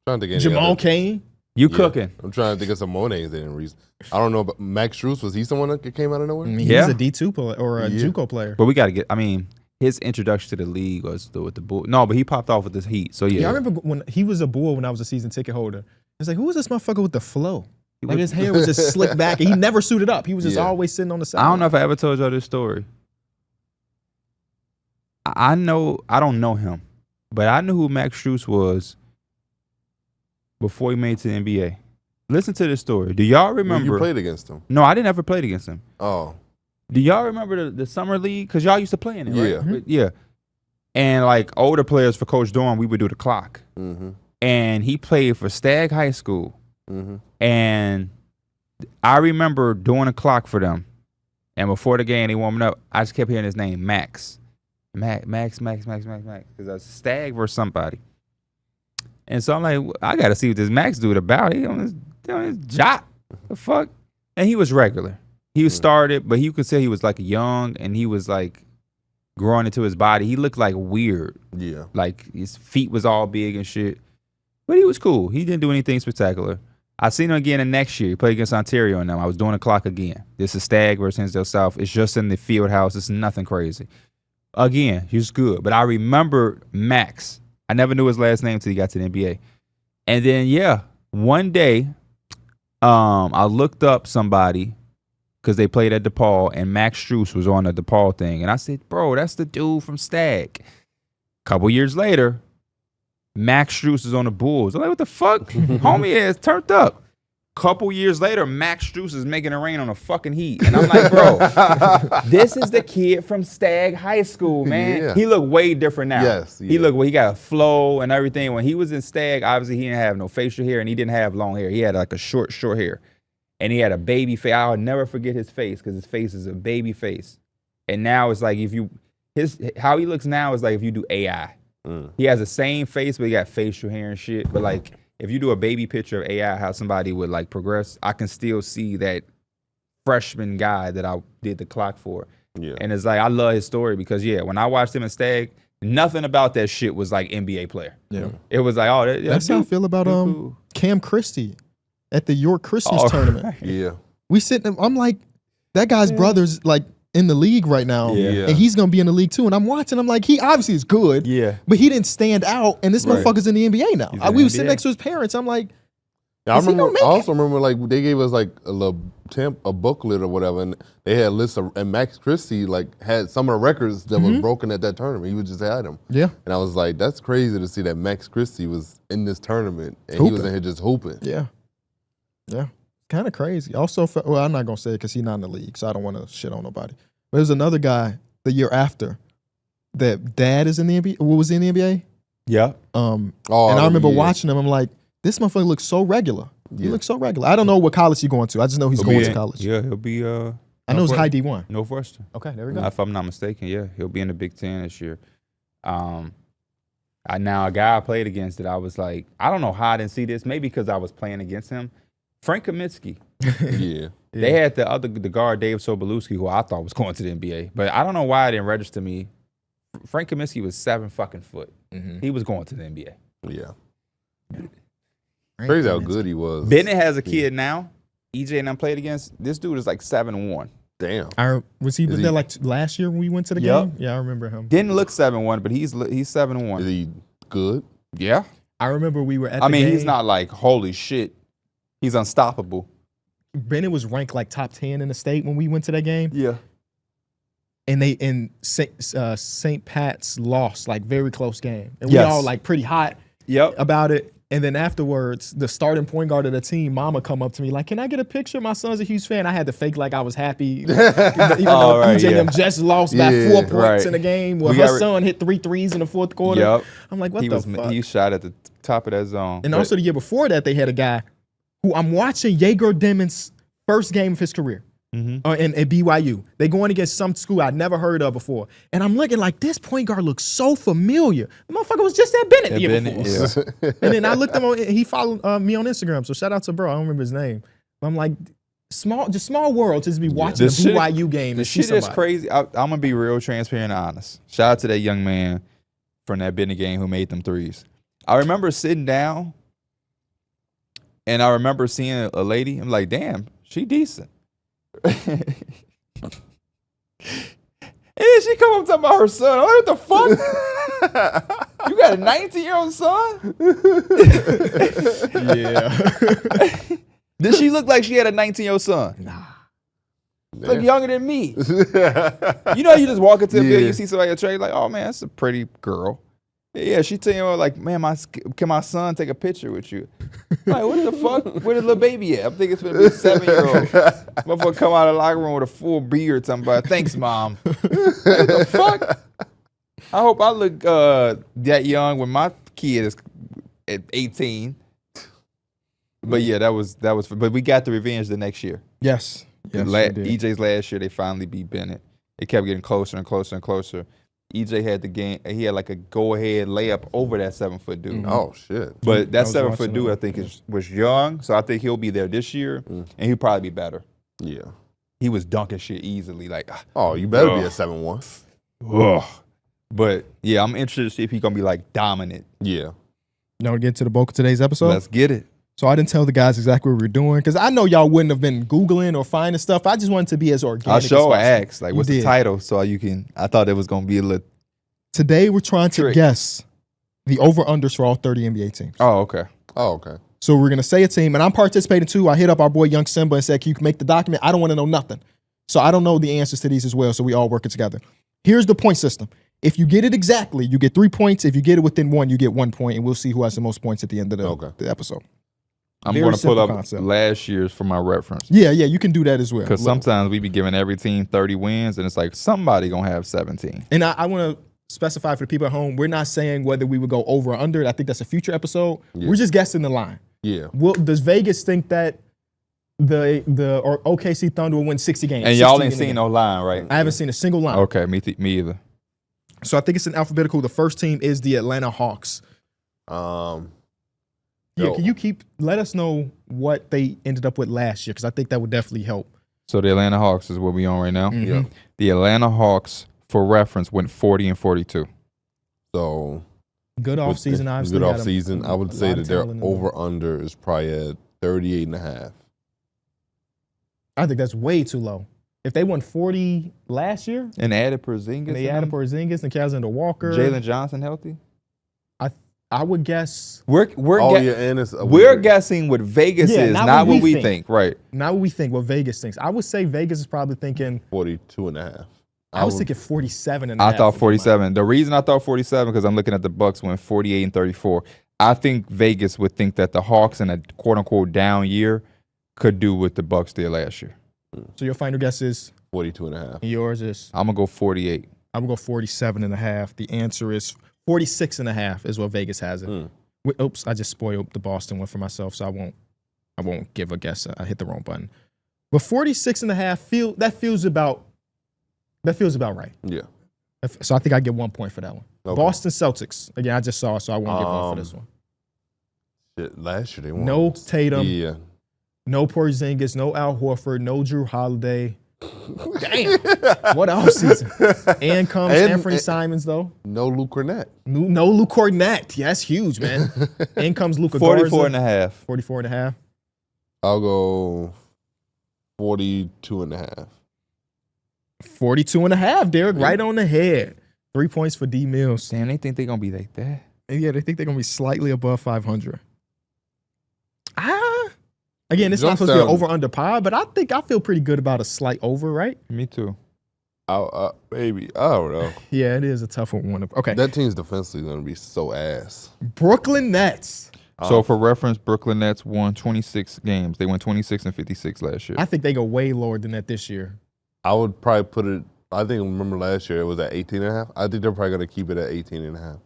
Trying to get Jamal Cain. You cooking. I'm trying to think of some more names they didn't reason. I don't know, but Max Strus, was he someone that came out of nowhere? He's a D2 player or a JUCO player. But we got to get, his introduction to the league was with the Bulls. No, but he popped off with this Heat. So yeah. I remember when he was a Bull when I was a season ticket holder. It's like, who was this motherfucker with the flow? His hair was just slicked back. And he never suited up. He was just always sitting on the side. I don't know if I ever told y'all this story. I don't know him, but I knew who Max Strus was before he made it to the NBA. Listen to this story. Do y'all remember? You played against him? No, I didn't ever play against him. Oh. Do y'all remember the summer league? Because y'all used to play in it, right? Yeah. Mm-hmm. Yeah. And older players for Coach Dorn, we would do the clock. Mm-hmm. And he played for Stagg High School. Mm-hmm. And I remember doing a clock for them. And before the game, they warming up, I just kept hearing his name, Max. Max. Because Stagg versus somebody. And so I'm like, I got to see what this Max dude about. He on his job. The fuck? And he was regular. He was started, but you could say he was young and he was growing into his body. He looked weird. Yeah. His feet was all big and shit. But he was cool. He didn't do anything spectacular. I seen him again the next year. He played against Ontario and them. I was doing a clock again. This is Stagg versus Hinsdale South. It's just in the field house. It's nothing crazy. Again, he was good. But I remember Max. I never knew his last name until he got to the NBA. And then, one day, I looked up somebody because they played at DePaul, and Max Strus was on the DePaul thing. And I said, bro, that's the dude from Stagg. A couple years later, Max Strus is on the Bulls. I'm like, what the fuck? Homie is turned up. Couple years later, Max Strus is making it rain on a fucking Heat. And I'm like, bro, this is the kid from Stagg High School, man. Yeah. He looked way different now. Yes. Yeah. He got a flow and everything. When he was in Stagg, obviously he didn't have no facial hair and he didn't have long hair. He had a short hair. And he had a baby face. I'll never forget his face because his face is a baby face. And now it's how he looks now is if you do AI. He has the same face, but he got facial hair and shit. But like, if you do a baby picture of AI, how somebody would like progress, I can still see that freshman guy that I did the clock for. Yeah. And it's like, I love his story because, when I watched him in Stag, nothing about that shit was like NBA player. Yeah. It was like, that's how I feel about cool. Cam Christie at the York Christmas tournament. Yeah. We sitting, I'm like, that guy's brother's like in the league right now. Yeah. And he's gonna be in the league too. And I'm watching, I'm like, he obviously is good. Yeah. But he didn't stand out. And this motherfucker's in the NBA now. We were sitting next to his parents. I'm like, I also remember like they gave us like a booklet or whatever, and they had lists of, and Max Christie like had some of the records that was broken at that tournament. He would just had them. Yeah. And I was like, that's crazy to see that Max Christie was in this tournament and he was in here just hooping. Yeah. Yeah. Kind of crazy. Also, well, I'm not gonna say it because he's not in the league, so I don't want to shit on nobody. But there's another guy the year after that dad is in the NBA. What was in the NBA? Yeah. And I remember watching him. I'm like, this motherfucker looks so regular. He looks so regular. I don't know what college he's going to. I just know he's going to college. Yeah, he'll be. I know it's high D1. Northwestern. Okay, there we go. If I'm not mistaken, he'll be in the Big Ten this year. Now a guy I played against that I was like, I don't know how I didn't see this. Maybe because I was playing against him. Frank Kaminsky. Yeah. They had the guard Dave Sobolewski, who I thought was going to the NBA, but I don't know why it didn't register me. Frank Kaminsky was 7 fucking foot. He was going to the NBA. Yeah. Crazy how good he was. Bennett has a kid now. EJ and I played against. This dude is like 7'1". Damn. Was he there like last year when we went to the game? Yeah, I remember him. Didn't look 7'1", but he's 7'1". Is he good? Yeah. I remember we were at the game. He's not like, holy shit. He's unstoppable. Bennett was ranked like top 10 in the state when we went to that game. Yeah. And St. Pat's lost, like very close game. And we all like pretty hot about it. And then afterwards, the starting point guard of the team, Mama, come up to me like, "Can I get a picture? My son's a huge fan." I had to fake like I was happy, even though EJ and them just lost by 4 points in the game. Well, her son hit 3 threes in the fourth quarter. Yep. I'm like, what the fuck? He shot at the top of that zone. And also the year before that, they had a guy who I'm watching Jaeger Demon's first game of his career. In BYU. They going against some school I'd never heard of before. And I'm looking like, this point guard looks so familiar. The motherfucker was just at Bennett the year before. Yeah. And then I looked him on, he followed me on Instagram. So shout out to bro. I don't remember his name. But I'm like, small world to just be watching a BYU game. The shit is crazy. I'm going to be real transparent and honest. Shout out to that young man from that Bennett game who made them threes. I remember sitting down and I remember seeing a lady. I'm like, damn, she decent. And then she come up talking about her son. I'm like, what the fuck? You got a 19-year-old son? Yeah. Did she look like she had a 19-year-old son? Nah. Look younger than me. You know, you just walk into a building, you see somebody at trade, like, oh man, that's a pretty girl. Yeah, she tell you like, man, can my son take a picture with you? Like, what the fuck? Where the little baby at? I'm thinking it's gonna be a 7-year-old. Motherfucker come out of the locker room with a full beard, talking about, thanks, mom. What the fuck? I hope I look that young when my kid is at 18. But yeah, that was. But we got the revenge the next year. Yes. EJ's last year, they finally beat Bennett. It kept getting closer and closer and closer. EJ had the game. He had like a go-ahead layup over that 7-foot dude. Oh shit! But that 7-foot dude, I think, was young, so I think he'll be there this year, and he'll probably be better. Yeah, he was dunking shit easily. Like, oh, you better be a 7-1. But yeah, I'm interested to see if he's gonna be like dominant. Yeah. Now we get to the bulk of today's episode. Let's get it. So I didn't tell the guys exactly what we were doing because I know y'all wouldn't have been Googling or finding stuff. I just wanted to be as organic as possible. I asked, like, what's the title? So I thought it was going to be a little. Today we're trying to guess the over-unders for all 30 NBA teams. Oh, okay. So we're going to say a team, and I'm participating too. I hit up our boy Young Simba and said, can you make the document? I don't want to know nothing. So I don't know the answers to these as well, so we all work it together. Here's the point system. If you get it exactly, you get 3 points. If you get it within 1, you get 1 point, and we'll see who has the most points at the end of the episode. I'm going to pull up last year's for my reference. Yeah, you can do that as well. Because sometimes we be giving every team 30 wins, and it's like somebody going to have 17. And I want to specify for the people at home, we're not saying whether we would go over or under. I think that's a future episode. Yeah. We're just guessing the line. Yeah. Does Vegas think that the OKC Thunder will win 60 games? And y'all ain't seen no line, right? I haven't seen a single line. Okay, me either. So I think it's in alphabetical. The first team is the Atlanta Hawks. Yo. Can you let us know what they ended up with last year? Because I think that would definitely help. So the Atlanta Hawks is what we on right now. Mhm. Yeah. The Atlanta Hawks, for reference, went 40-42. So Good offseason, obviously. good had offseason. I would a say lot that of their talent in the over-under is probably at 38.5. I think that's way too low. If they won 40 last year, And added Porzingis. and they added Porzingis and Alexander Walker, Jalen Johnson healthy. I would guess We're And it's we're guessing what Vegas Yeah, is, not not what what we we think. think. Right. not what we think, what Vegas thinks. I would say Vegas is probably thinking, 42.5. I was thinking 47 and a half. I thought 47. The reason I thought 47 because I'm looking at the Bucks went 48-34. I think Vegas would think that the Hawks in a quote unquote down year could do what the Bucks did last year. So your final guess is, 42.5. and yours is, I'm gonna go 48. I'm going to go 47 and a half. The answer is 46 and a half is what Vegas has it. Oops, I just spoiled the Boston one for myself, so I won't give a guess. I hit the wrong button. But 46 and a half feels about right. Yeah. So I think I get 1 point for that one. Okay. Boston Celtics. Again, I just saw, so I won't give one for this one. Shit, last year they won. No Tatum, Yeah. no Porzingis, no Al Horford, no Drew Holiday. Damn. What offseason? And comes Anthony Simons, though. No Luke Cornett. No Luke Cornett. Yeah, that's huge, man. And comes Luka 44 Garza. and a half. 44 and a half. I'll go 42.5. 42 and a half, Derek. Right on the head. 3 points for D Mills. Damn, they think they're gonna be like that. And yeah, they think they're going to be slightly above 500. Again, it's not supposed to be an over-under pod, but I feel pretty good about a slight over, right? Me too. Maybe. I don't know. Yeah, it is a tough one. Okay. That team's defensively going to be so ass. Brooklyn Nets. So for reference, Brooklyn Nets won 26 games. They went 26-56 last year. I think they go way lower than that this year. I would probably put it, remember last year it was at 18.5. I think they're probably going to keep it at 18.5.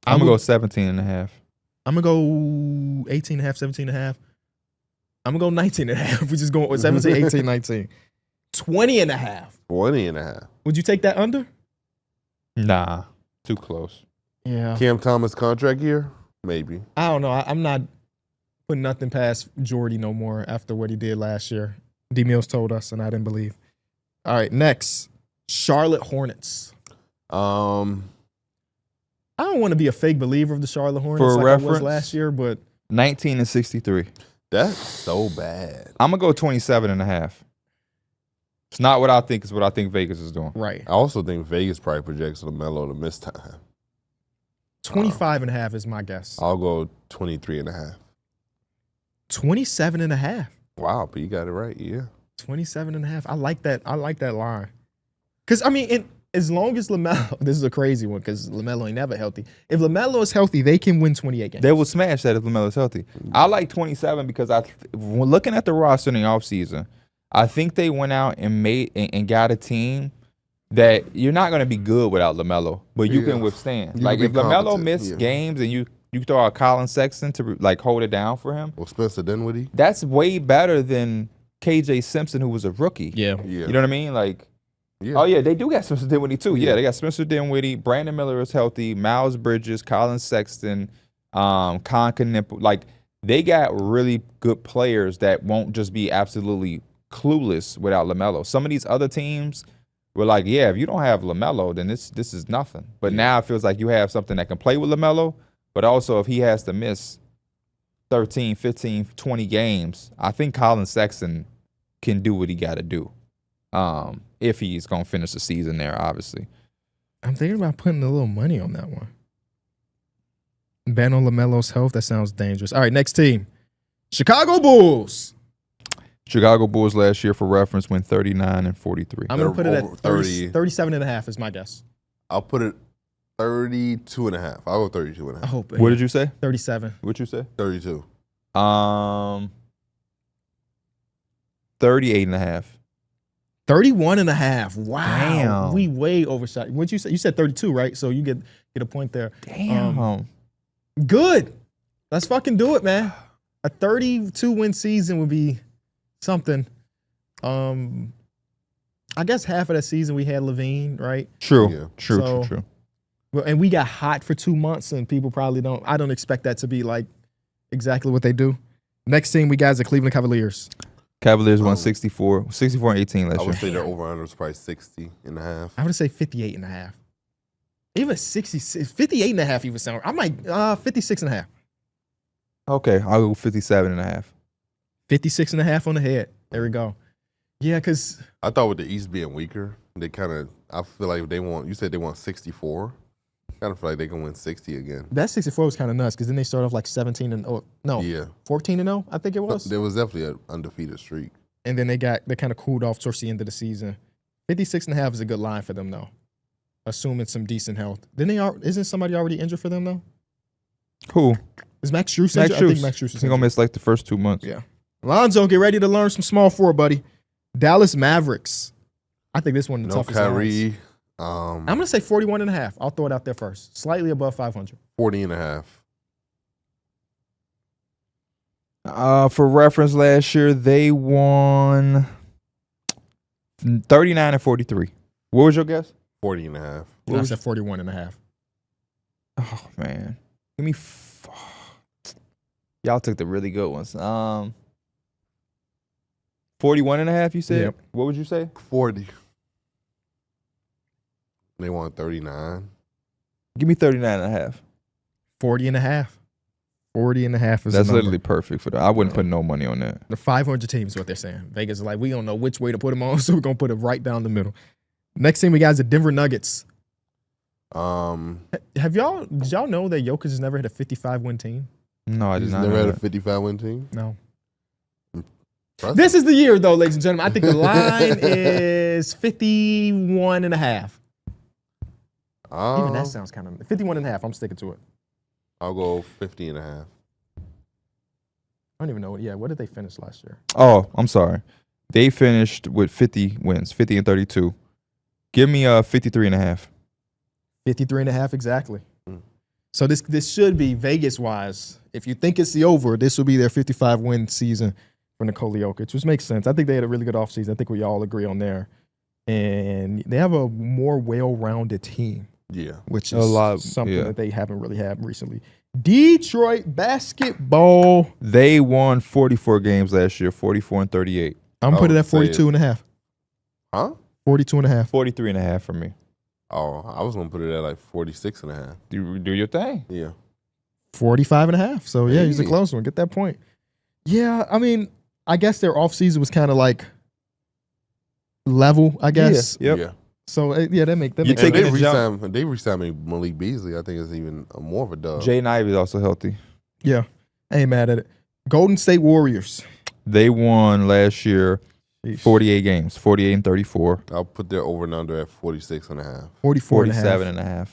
I'm gonna go 17 and a half. I'm going to go 18 and a half, 17 and a half. I'm going to go 19 and a half. We're just going with 17, 18, 19. 20 and a half. 20.5. Would you take that under? Nah, too close. Yeah. Cam Thomas contract year? Maybe. I don't know. I'm not putting nothing past Jordy no more after what he did last year. D Mills told us, and I didn't believe. All right, next, Charlotte Hornets. I don't want to be a fake believer of the Charlotte Hornets For like I was reference, last year, but 19-63. That's so bad. I'm gonna go 27 and a half. It's not what I think. It's what I think Vegas is doing. right. I also think Vegas probably projects LaMelo to miss time. 25 and a half is my guess. I'll go 23.5. 27 and a half. Wow, but you got it right. Yeah. 27 and a half. I like that line. Because, I mean, as long as LaMelo, this is a crazy one because LaMelo ain't never healthy. If LaMelo is healthy, they can win 28 games. They will smash that if LaMelo's healthy. I like 27 because when looking at the roster in the offseason, I think they went out and made and got a team that you're not going to be good without LaMelo, but you can withstand. You like can if be LaMelo competent, missed games and you throw out Colin Sexton to like hold it down for him, Well, Spencer Dinwiddie. that's way better than KJ Simpson, who was a rookie. Yeah. Yeah. You know what I mean? Like, Yeah. oh yeah, they do got Spencer Dinwiddie too. Yeah, they got Spencer Dinwiddie, Brandon Miller is healthy, Miles Bridges, Colin Sexton, Con Knipple. Like, they got really good players that won't just be absolutely clueless without LaMelo. Some of these other teams were like, yeah, if you don't have LaMelo, then this is nothing. But now it feels like you have something that can play with LaMelo, but also if he has to miss 13, 15, 20 games, I think Colin Sexton can do what he got to do. If he's going to finish the season there, obviously. I'm thinking about putting a little money on that one. Bet on LaMelo's health. That sounds dangerous. All right, next team. Chicago Bulls. Chicago Bulls last year, for reference, went 39-43. I'm going to put it over at 37 and a half is my guess. I'll put it 32.5. I'll go 32.5. I hope. What did you say? 37. What'd you say? 32. 38 and a half. 31 and a half. Wow. Damn. We way overshot. What'd you say? You said 32, right? So you get a point there. Damn. Good. Let's fucking do it, man. A 32-win season would be something. I guess half of that season we had Levine, right? True. Yeah. True. Well, and we got hot for 2 months, and people probably don't. I don't expect that to be like exactly what they do. Next team we got is the Cleveland Cavaliers. Cavaliers won 64 and 18 last I year. would say their over-under is probably 60.5. I would say 58.5. Even 58.5 even sound. I might 56.5. Okay, I'll go 57.5. 56.5 on the head. There we go. Yeah, because I thought with the East being weaker, they kind of. I feel like you said they want 64. Kind of feel like they can win 60 again. that 64 was kind of nuts because then they started off like 17 and Yeah. 14 and 0, I think it was. There was definitely an undefeated streak. And then they kind of cooled off towards the end of the season. 56.5 is a good line for them though, assuming some decent health. Isn't somebody already injured for them though? Who? Is Max Strus Max injured? I think Strus. Max Strus is He's gonna injured. miss like the first 2 months. Yeah. Lonzo, get ready to learn some small forward, buddy. Dallas Mavericks. I think this one is the No toughest lines. Kyrie. I'm going to say 41.5. I'll throw it out there first. Slightly above 500. 40.5. For reference, last year they won 39 and 43. What was your guess? 40.5. I said 41.5. Oh man, give me. Y'all took the really good ones. 41.5. You said. Yep. What would you say? 40. They want 39. Give me 39.5. 40.5. 40.5 is That's the number. literally perfect for that. I wouldn't put no money on that. The 500 teams is what they're saying. Vegas is like, we don't know which way to put them on, so we're going to put it right down the middle. Next team we got is the Denver Nuggets. Did y'all know that Jokic has never had a 55-win team? No, I did He's not. never know had a that. 55-win team. No. Impressive. This is the year, though, ladies and gentlemen. I think the line is 51.5. Even that sounds kind of 51.5. I'm sticking to it. I'll go 50.5. I don't even know. Yeah, what did they finish last year? Oh, I'm sorry. They finished with 50 wins, 50 and 32. Give me 53.5. 53.5 exactly. So this should be Vegas-wise. If you think it's the over, this will be their 55-win season for Nikola Jokic, which makes sense. I think they had a really good offseason. I think we all agree on there. And they have a more well-rounded team. Yeah. Which A is lot, something yeah. that they haven't really had recently. Detroit basketball. They won 44 games last year, 44 and 38. I'm I putting it would at say 42.5. Huh? 42.5. 43.5 for me. Oh, I was going to put it at like 46.5. Do your thing. Yeah. 45.5. So, yeah, he's a Hey. close one. Get that point. Yeah, I mean, I guess their offseason was kind of like level, I guess. Yep. Yeah. So, yeah, that makes You And take sense. it- they re-signed Malik Beasley. I think it's even more of a dub. Jaden Ivey is also healthy. Yeah, I ain't mad at it. Golden State Warriors. They won last year Sheesh. 48 games, 48 and 34, I'll put their over and under at 46.5. 44.5. 47.5.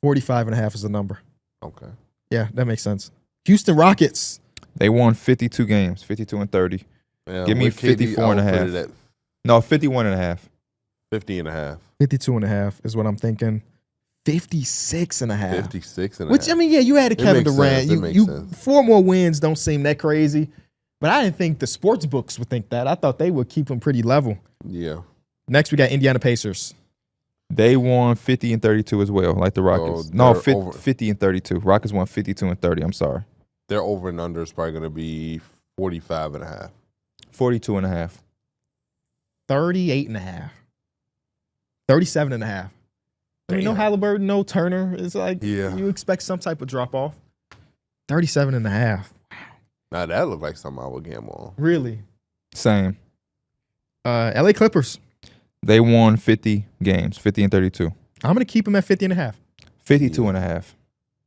45.5 is the number. Okay. Yeah, that makes sense. Houston Rockets. They won 52 games, 52 and 30. Yeah, Give me with KD, 54.5. I'll put it at No, 51.5. 50.5. 52.5 is what I'm thinking. 56.5. 56.5. Which, I mean, yeah, you added Kevin makes Durant. sense. It makes You sense. 4 more wins don't seem that crazy. But I didn't think the sports books would think that. I thought they would keep them pretty level. Yeah. Next, we got Indiana Pacers. They won 50 and 32 as well, like the Rockets. So No, they're 50, over. 50 and 32. Rockets won 52 and 30. I'm sorry. Their over and under is probably going to be 45.5. 42.5. 38.5. 37.5. I mean, no Damn. Halliburton, no Turner. It's like Yeah. you expect some type of drop off. 37.5. Now that looked like something I would gamble on. Really? Same. LA Clippers. They won 50 games, 50 and 32. I'm going to keep them at 50.5. 52.5.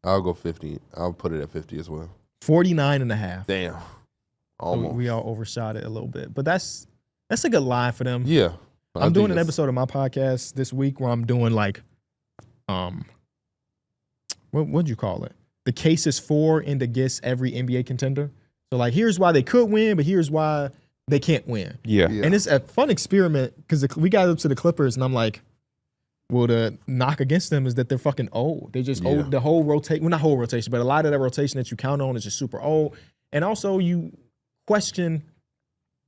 I'll go 50. I'll put it at 50 as well. 49.5. Damn. So Almost. we all overshot it a little bid, but that's a good line for them. Yeah. I I'm doing think an that's- episode of my podcast this week where I'm doing like, what'd you call it? The cases for and against every NBA contender. So like, here's why they could win, but here's why they can't win. Yeah. Yeah. And it's a fun experiment because we got up to the Clippers and I'm like, well, the knock against them is that they're fucking old. They're just Yeah. old. The whole rotation, well, not whole rotation, but a lot of that rotation that you count on is just super old. And also you question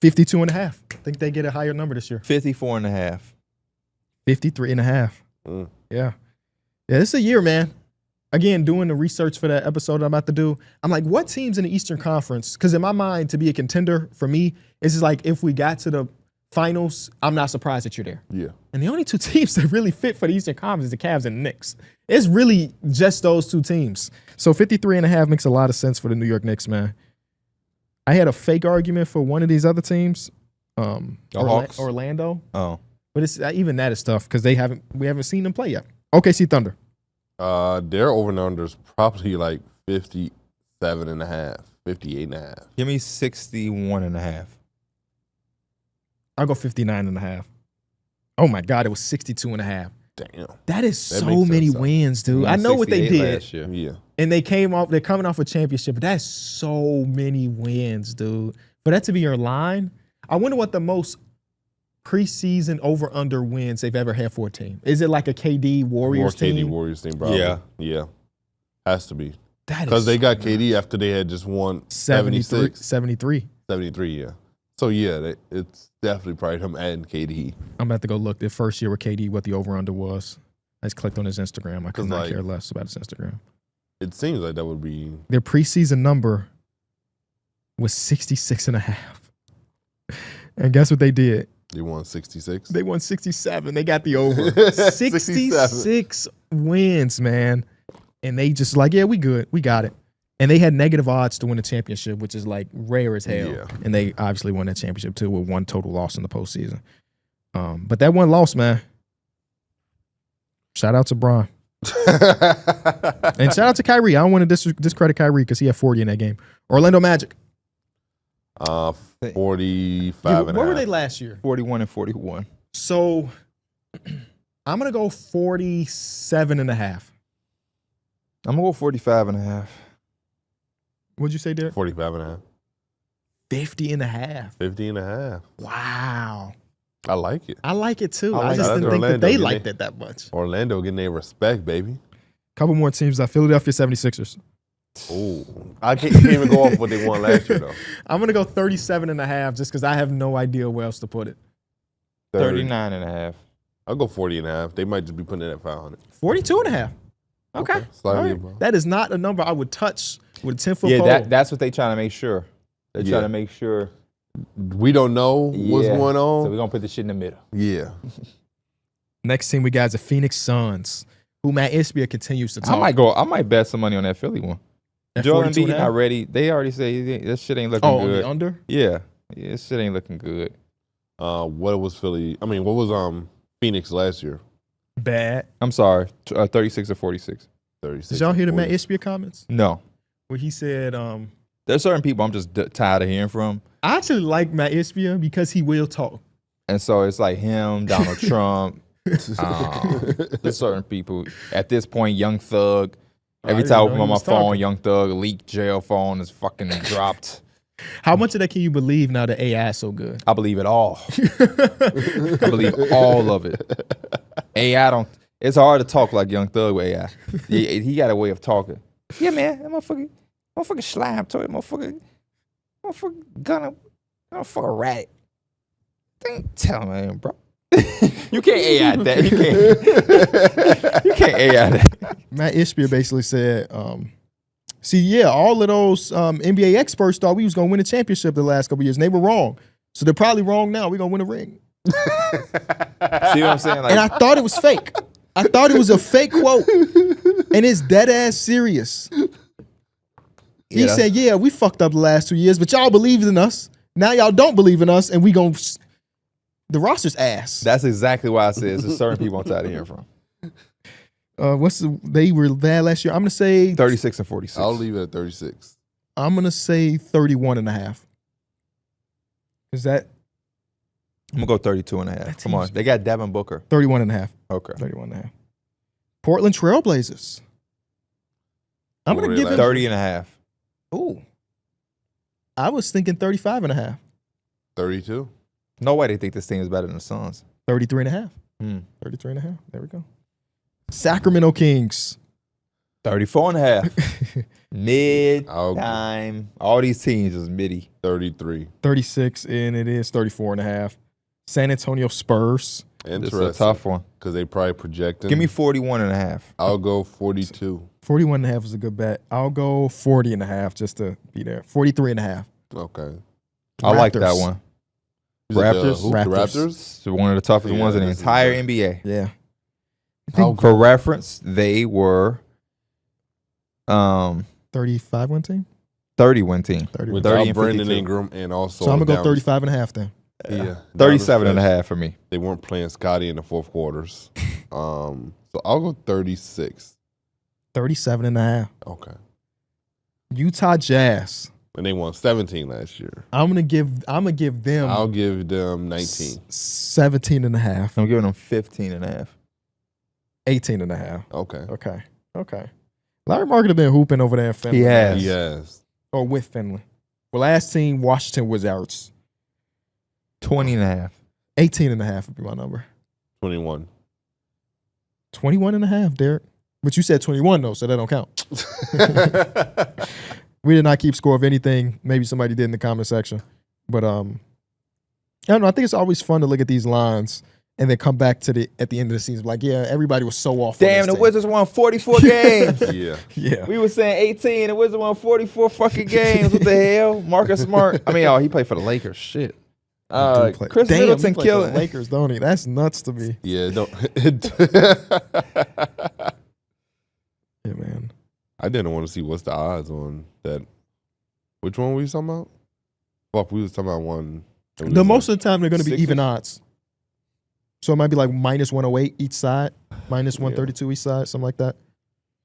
52.5. I think they get a higher number this year. 54.5. 53.5. Mm. Yeah. Yeah, this is a year, man. Again, doing the research for that episode I'm about to do, I'm like, what teams in the Eastern Conference? Because in my mind, to be a contender for me, it's just like if we got to the finals, I'm not surprised that you're there. Yeah. And the only two teams that really fit for the Eastern Conference is the Cavs and the Knicks. It's really just those two teams. So 53.5 makes a lot of sense for the New York Knicks, man. I had a fake argument for one of these other teams, Hawks? Orlando. Oh. But it's even that is tough because we haven't seen them play yet. OKC Thunder. Their over and under is probably like 57.5, 58.5. Give me 61.5. I'll go 59.5. Oh my God, it was 62.5. Damn. That is That so makes many sense. wins, dude. I know what they 68 did. last year. Yeah. And they're coming off a championship, but that's so many wins, dude. For that to be your line, I wonder what the most preseason over-under wins they've ever had for a team. Is it like a KD Warriors KD team? Warriors team, probably. Yeah. Yeah. Has to be. That Because is they got KD after they had just won 76, 73. 73, yeah. So, yeah, it's definitely probably him and KD. I'm about to go look the first year with KD, what the over-under was. I just clicked on his Instagram. I could not care less about his Instagram. It seems like that would be. Their preseason number was 66.5. And guess what they did? They won 66. They won 67. They got the over. 66 wins, man. And they just like, yeah, we good. We got it. And they had negative odds to win the championship, which is like rare as hell. Yeah. And they obviously won that championship too with one total loss in the postseason. But that one loss, man. Shout out to Bron. And shout out to Kyrie. I don't want to discredit Kyrie because he had 40 in that game. Orlando Magic. 45 What were they last year? 41 and 41. So I'm going to go 47.5. I'm going to go 45.5. What'd you say, Derek? 45.5. 50.5. 50.5. Wow. I like it. I like it too. I I like just it. didn't think that Orlando, they didn't liked they? it that much. Orlando getting their respect, baby. Couple more teams. Philadelphia 76ers. Oh, I can't even go off what they won last year, though. I'm going to go 37.5 just because I have no idea where else to put it. 39.5. I'll go 40.5. They might just be putting it at 500. 42.5. Okay. Slightly All right. above. That is not a number I would touch with a 10-foot Yeah, pole. that's what they trying to make sure. They're Yeah. trying to make sure. We don't know what's Yeah. going on. So we're going to put this shit in the middle. Yeah. Next team we got is the Phoenix Suns, who Matt Ishbia continues to talk. I might bet some money on that Philly one. At Joel 42.5? Embiid not ready. They already say this shit ain't looking Oh, on good. the under? Yeah, this shit ain't looking good. What was Philly? I mean, what was Phoenix last year? Bad. I'm sorry, 36 or 46. 36. Did y'all hear the 40. Matt Ishbia comments? No, Where he said, there's certain people I'm just tired of hearing from, I actually like Matt Ishbia because he will talk. and so it's like him, Donald Trump. There's certain people at this point, Young Thug. Every time I open my phone, Young Thug leaked jail phone is fucking dropped. How much of that can you believe now that AI is so good? I believe it all. I believe all of it. AI don't. It's hard to talk like Young Thug with AI. He got a way of talking. Yeah, man, that motherfucker slime to it, motherfucker gonna motherfucker rat. Don't tell me, bro. You can't AI that. You can't AI that. Matt Ishbia basically said, all of those NBA experts thought we was going to win a championship the last couple of years, and they were wrong. So they're probably wrong now. We're going to win a ring. See what I'm saying? Like, And I thought it was fake. I thought it was a fake quote, and it's dead-ass serious. He said, yeah, we fucked up the last 2 years, but y'all believed in us. Now y'all don't believe in us, and we going to... The roster's ass. that's exactly why I said there's certain people I'm tired of hearing from. They were bad last year. I'm gonna say 36 and 46. I'll leave it at 36. I'm gonna say 31.5. Is that I'm gonna go 32 and a half. Come on, they got Devin Booker. 31.5? Okay, 31.5. Portland Trailblazers. I'm What gonna were give they him. last 30 and a half. Ooh. I was thinking 35.5. 32. No way they think this team is better than the Suns. 33.5. Hmm. 33.5. There we go. Sacramento Kings. 34.5. Mid-time. All these teams is midi. 33. 36, and it is 34.5. San Antonio Spurs. This is a tough one. Because they probably projecting. Give me 41.5. I'll go 42. 41.5 is a good bet. I'll go 40.5 just to be there. 43.5. Okay. I like that Raptors. one. Is it Raptors? the Raptors. It's one of the toughest ones in the this is entire good. NBA. Yeah. For reference, they were 35 win team? 30-win team. 30 Without 30 and Brandon 52. Ingram and also. So I'm going to go down- 35.5 then. Yeah. 37.5 for me. They weren't playing Scotty in the fourth quarters. So I'll go 36. 37.5. Okay. Utah Jazz. And they won 17 last year. I'm gonna give them I'll give them 19. 17.5. I'm giving them 15.5. 18.5. Okay. Okay. Larry Market have been hooping over there in Finland. He has. Yes. Or with Finland. Well, last team, Washington Wizards. 20.5. 18.5 would be my number. 21. 21.5, Derek. But you said 21 though, so that don't count. We did not keep score of anything. Maybe somebody did in the comment section. But I don't know. I think it's always fun to look at these lines and then come back to at the end of the season. Like, yeah, everybody was so off. Damn, the Wizards won 44 games. Yeah. Yeah. We were saying 18. The Wizards won 44 fucking games. What the hell? Marcus Smart. I mean, he played for the Lakers. Shit. Chris Damn, Middleton he played for killing the Lakers, don't he? That's nuts to me. Yeah. Don't. Yeah, man. I didn't want to see what's the odds on that. Which one were you talking about? Fuck, we was talking about one. The most of the time they're going to be Sixers? even odds. So it might be like minus 108 each side, minus 132 each side, something like that.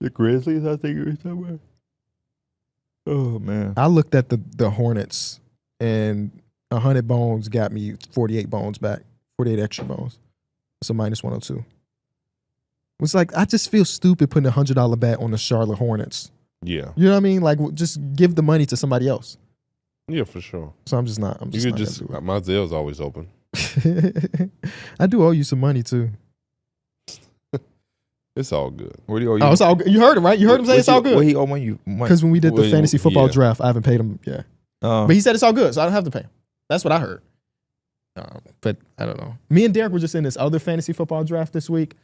The Grizzlies, I think it was somewhere. Oh, man. I looked at the Hornets, and 100 bones got me 48 bones back, 48 extra bones. So minus 102. It's like, I just feel stupid putting a $100 bet on the Charlotte Hornets. Yeah. You know what I mean? Like, just give the money to somebody else. Yeah, for sure. So I'm just not. You could just. My Zell's always open. I do owe you some money too. It's all good. What do you owe you? Oh, it's all good. You heard him, right? You heard him say it's all What good. he owe when you? Because when we did the Well, fantasy football yeah. draft, I haven't paid him yet. But he said it's all good, so I don't have to pay him. That's what I heard. But I don't know. Me and Derek were just in this other fantasy football draft this week,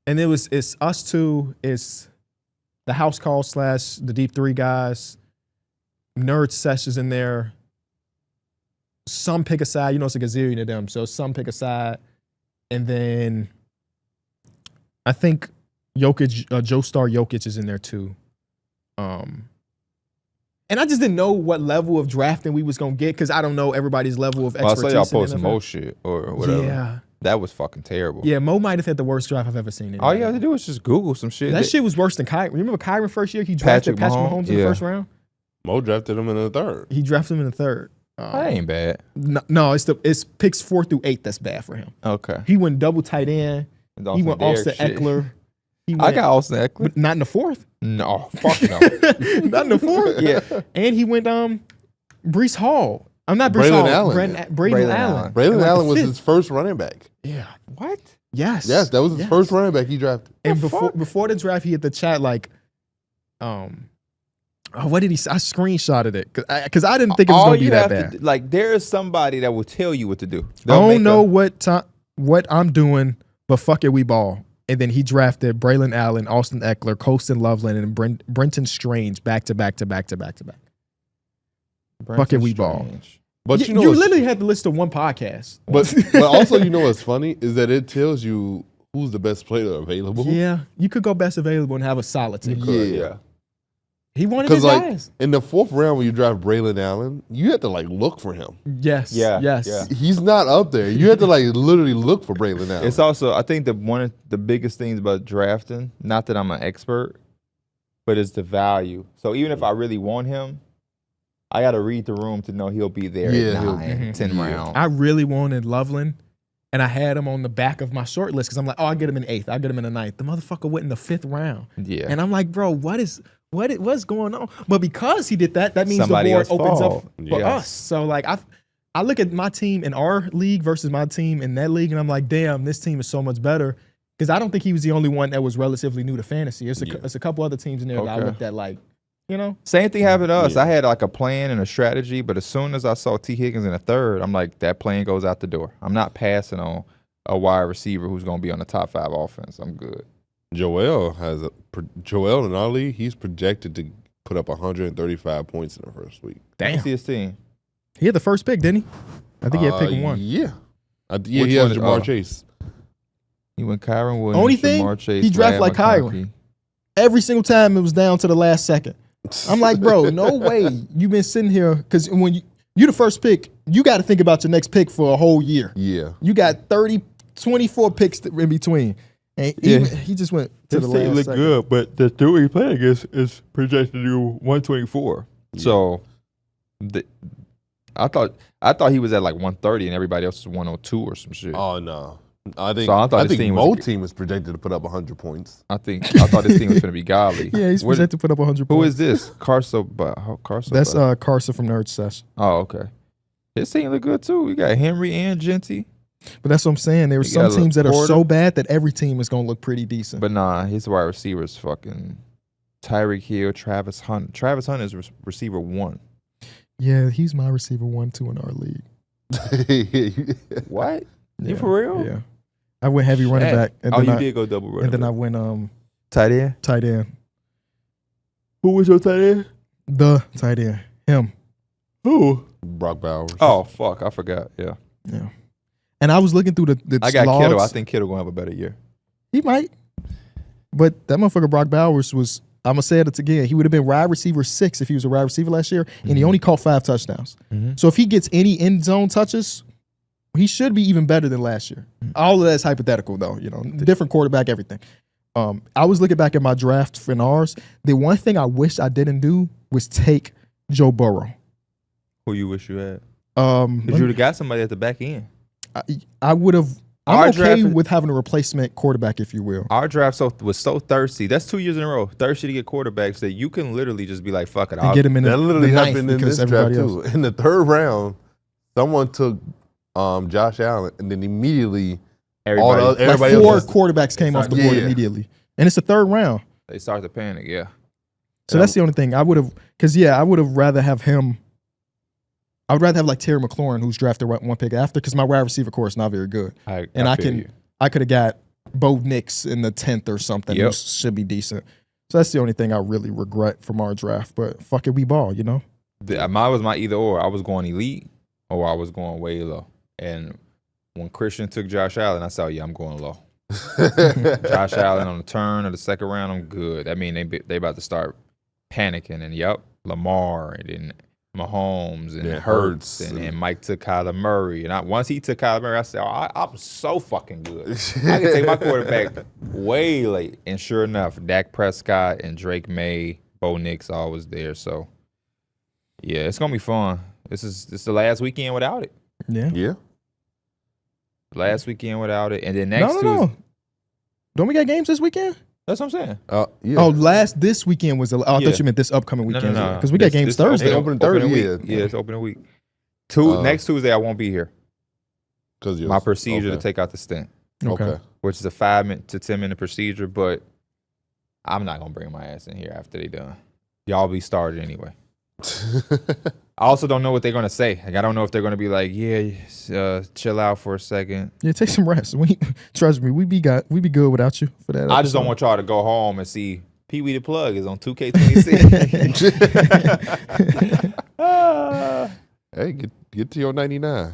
and it's us two. It's the house call / the deep three guys. Nerd sessions in there. Some pick a side. You know, it's a gazillion of them. So some pick a side, and then I think Jokic, Joe Star Jokic is in there too. And I just didn't know what level of drafting we was gonna get because I don't know everybody's level of I expertise. saw y'all in posting NFL. Mo shit or whatever. Yeah, That was fucking terrible. yeah. Mo might have had the worst draft I've ever seen. All you have to do is just Google some shit. That shit was worse than Kyrie. Remember Kyrie first year? He drafted Patrick Mahomes in the Yeah. first round. Mo drafted him in the third. He drafted him in the third. That ain't bad. No, it's picks 4 through 8 that's bad for him. Okay. He went double tight end. He went Austin Eckler. He I went, got Austin Eckler. but not in the fourth. No, fuck no. Not in the fourth. Yeah. And he went Brees Hall. I'm not Brees Braylon Hall. Allen. Braylon Braylon Allen. Allen. Braylon And like Allen the was fifth. his first running back. Yeah. What? Yes. Yes, that was his Yes. first running back he drafted. And The fuck? before the draft, he had the chat like, what did he say? I screenshotted it because I didn't think it was All gonna be you that have bad. to like, there is somebody that will tell you what to do. I They'll make don't know what I'm doing, but fuck it, we ball. And then he drafted Braylon Allen, Austin Eckler, Colston Loveland, and Brenton Strange back to back. Fuck it, we ball. But You, know you what's- literally had to listen to one podcast. but also you know what's funny is that it tells you who's the best player available. Yeah, you could go best available and have a solid team. Yeah. He wanted Because his like guys. in the fourth round when you draft Braylon Allen, you have to like look for him. Yes. Yeah, Yes. yeah. He's not up there. You have to like literally look for Braylon Allen. It's also, I think that one of the biggest things about drafting, not that I'm an expert, but it's the value. So even if I really want him, I got to read the room to know he'll be there Yeah, at he'll- 9, 10 rounds. I really wanted Loveland, and I had him on the back of my short list because I'm like, oh, I'll get him in 8th. I'll get him in the 9th. The motherfucker went in the 5th round. Yeah. And I'm like, bro, what's going on? But because he did that, that means Somebody the board else opens fall. up for Yes. us. So like I look at my team in our league versus my team in that league, and I'm like, damn, this team is so much better. Because I don't think he was the only one that was relatively new to fantasy. There's Yeah. a couple other teams in there that I Okay. looked at like, you know. Same thing happened to us. Yeah. I had like a plan and a strategy, but as soon as I saw T. Higgins in the third, I'm like, that plan goes out the door. I'm not passing on a wide receiver who's going to be on the top 5 offense. I'm good. Joel in our league, he's projected to put up 135 points in the first week. Damn. See his team. He had the first pick, didn't he? I think he had pick 1. Yeah. Which He has one? Jamar Oh. Chase. He went Kyron Williams. Only thing, Jamar Chase, he drafted Brad like McConkey. Kyron. Every single time it was down to the last second. I'm like, bro, no way. You've been sitting here because when you're the first pick, you got to think about your next pick for a whole year. Yeah. You got 24 picks in between. And he just went to the last second. good, but the dude he playing against is projected to do 124. Yeah. So, I thought he was at like 130 and everybody else was 102 or some shit. Oh, no. I think his team was- Mo's team is projected to put up 100 points. I thought this team was going to be godly. Yeah, he's What- projected to put up 100 Who points. is this? Carso. That's Carson from Nerd Sesh. Oh, okay. His team look good too. We got Henry and Genty. But that's what I'm saying. There are You some got teams that are Porter. so bad that every team is going to look pretty decent. But nah, his wide receivers fucking Tyreek Hill, Travis Hunt. Travis Hunt is receiver 1. Yeah, he's my receiver 1-2 in our league. What? You Yeah, for real? Yeah. I went heavy running Shit. back. And Oh, then you I, did go double running And then I back. went Tight end? tight end. Who was your tight end? The tight end. Him. Who? Brock Bowers. Oh, fuck. I forgot. Yeah. Yeah. And I was looking through the I got logs. Kittle. I think Kittle going to have a better year. He might. But that motherfucker Brock Bowers was, I'm going to say it again, he would have been wide receiver 6 if he was a wide receiver last year, and he only caught 5 touchdowns. Mm-hmm. So if he gets any end zone touches, he should be even better than last year. All of that's hypothetical, though. You know, different quarterback, everything. I was looking back at my draft for ours. The one thing I wish I didn't do was take Joe Burrow. Who you wish you had? Let Because me- you would have got somebody at the back end. I would have. Our I'm okay draft is- with having a replacement quarterback, if you will. Our draft was so thirsty. That's 2 years in a row. Thirsty to get quarterbacks that you can literally just be like, fuck it. And get him in That the literally ninth happened in because this draft everybody too. In the third round, someone took Josh Allen, and then immediately Everybody, all the- Like everybody 4 else- quarterbacks came off the board Yeah. immediately, and it's the third round. they start to panic, yeah. So that's the only thing I would have. Because I would have rather have him. I would rather have like Terry McLaurin, who's drafted one pick after, because my wide receiver core is not very good, and I feel you. could have got Bo Nix in the 10th or something, who Yep. should be decent. So that's the only thing I really regret from our draft. But fuck it, we ball, you know. Mine was my either or. I was going elite or I was going way low. And when Christian took Josh Allen, I said, oh, yeah, I'm going low. Josh Allen on the turn of the second round, I'm good. I mean, they about to start panicking. And Lamar and then Mahomes and Yeah, Hurts Hurts and Mike took Kyler Murray. And once he took Kyler Murray, I said, oh, I'm so fucking good. I can take my quarterback way late. And sure enough, Dak Prescott and Drake May, Bo Nix, all was there. So, yeah, it's going to be fun. This is the last weekend without it. Yeah. Yeah. Last weekend without it. And then next No. Tuesday. Don't we got games this weekend? That's what I'm saying. Yeah. Oh, this weekend was. I Yeah. thought you meant this upcoming No, weekend. no. Because we got games This Thursday. open Thursday, week. yeah. Yeah, it's open a week. Uh, Next Tuesday, I won't be here. Because My procedure to take out the stent, Okay. which is a 5 to 10 minute procedure, but I'm not going to bring my ass in here after they done. Y'all be started anyway. I also don't know what they're going to say. Like, I don't know if they're going to be like, chill out for a second. Yeah, take some rest. Trust me, we be good without you for that. I just don't want y'all to go home and see Pee Wee the Plug is on 2K26. Hey, get to your 99.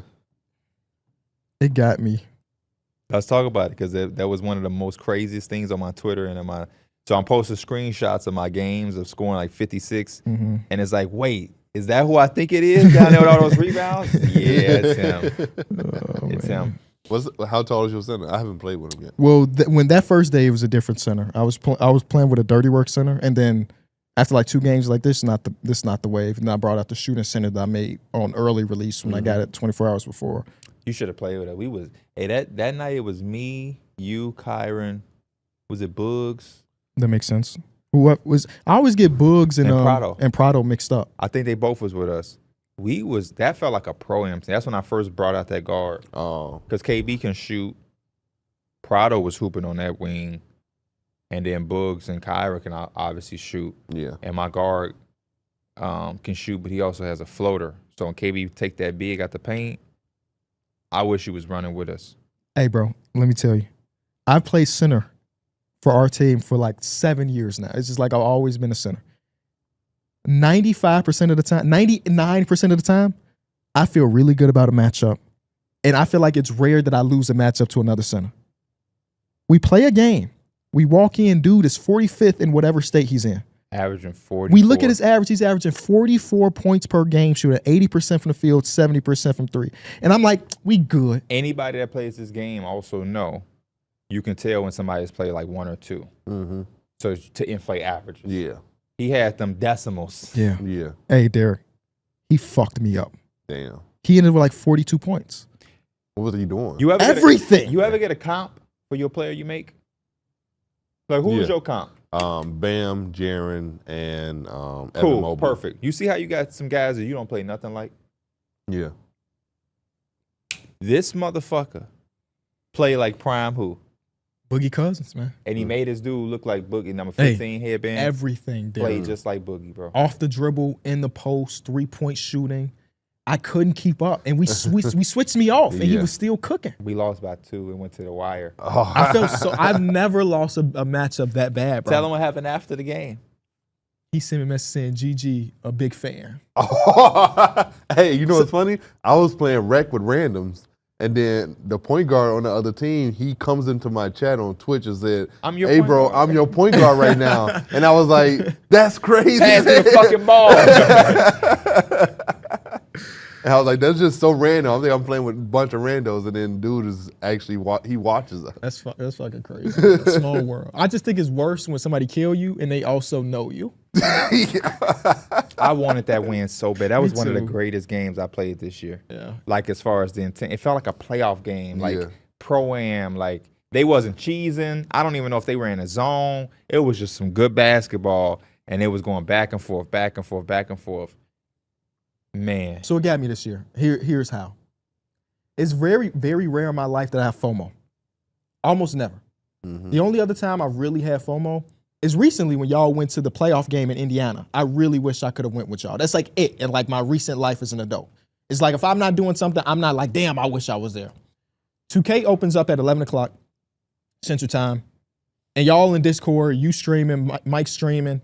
It got me. Let's talk about it because that was one of the most craziest things on my Twitter and so I'm posting screenshots of my games of scoring like 56, and it's like, wait, is that who I think it is down there with all those rebounds? Yeah, it's him. It's him. How tall is your center? I haven't played with him yet. Well, when that first day, it was a different center. I was playing with a dirty work center, and then after like 2 games, like this not the wave. And I brought out the shooting center that I made on early release when I got it 24 hours before. You should have played with it. That night it was me, you, Kyron. Was it Boogs? That makes sense. I always get Boogs and Prado mixed up. I think they both was with us. That felt like a pro-am thing. That's when I first brought out that guard. Oh. Because KB can shoot. Prado was hooping on that wing, and then Buggs and Kyra can obviously shoot. Yeah. And my guard can shoot, but he also has a floater. So when KB take that big out the paint, I wish he was running with us. Hey, bro, let me tell you. I've played center for our team for like 7 years now. It's just like I've always been a center. 95% of the time, 99% of the time, I feel really good about a matchup. And I feel like it's rare that I lose a matchup to another center. We play a game. We walk in, dude is 45th in whatever state he's in. Averaging 40. We look at his average. He's averaging 44 points per game, shooting 80% from the field, 70% from three. And I'm like, we good. Anybody that plays this game also know you can tell when somebody's played like 1 or 2. Mm-hmm. So to inflate averages. Yeah. He had them decimals. Yeah. Yeah. Hey, Darrick, he fucked me up. Damn. He ended with like 42 points. What was he doing? You ever Everything. You ever get a comp for your player you make? Like, who was your comp? Bam, Jaren, and Evan Cool, Mobley. perfect. You see how you got some guys that you don't play nothing like? Yeah. This motherfucker play like prime who? Boogie Cousins, man. And he made his dude look like Boogie, number 15 headband. Everything, Played Darrick. just like Boogie, bro. Off the dribble, in the post, 3-point shooting. I couldn't keep up. And we switched me off, and he Yeah. was still cooking. We lost by 2 and went to the wire. Oh. I felt so. I've never lost a matchup that bad, bro. Tell him what happened after the game. He sent me a message saying, GG, a big fan. Hey, you know what's funny? I was playing rec with randoms, and then the point guard on the other team, he comes into my chat on Twitch and said, I'm your "Hey, point bro, guard." I'm your point guard right now." And I was like, "That's crazy." Pass me the fucking ball. And I was like, "That's just so random." I think I'm playing with a bunch of randos, and then dude is actually he watches us. That's fucking crazy. It's a small world. I just think it's worse when somebody kill you and they also know you. I wanted that win so bad. That was one of the too. greatest games I played this year. Yeah. Like, as far as the intent, it felt like a playoff game, like Yeah. pro-am. Like, they wasn't cheesing. I don't even know if they were in a zone. It was just some good basketball, and it was going back and forth, back and forth, back and forth. Man. So it got me this year. Here's how. It's very, very rare in my life that I have FOMO. Almost never. Mhm. The only other time I really had FOMO is recently when y'all went to the playoff game in Indiana. I really wish I could have went with y'all. That's like it in like my recent life as an adult. It's like if I'm not doing something, I'm not like, damn, I wish I was there. 2K opens up at 11 o'clock Central Time, and y'all in Discord, you streaming, Mike streaming,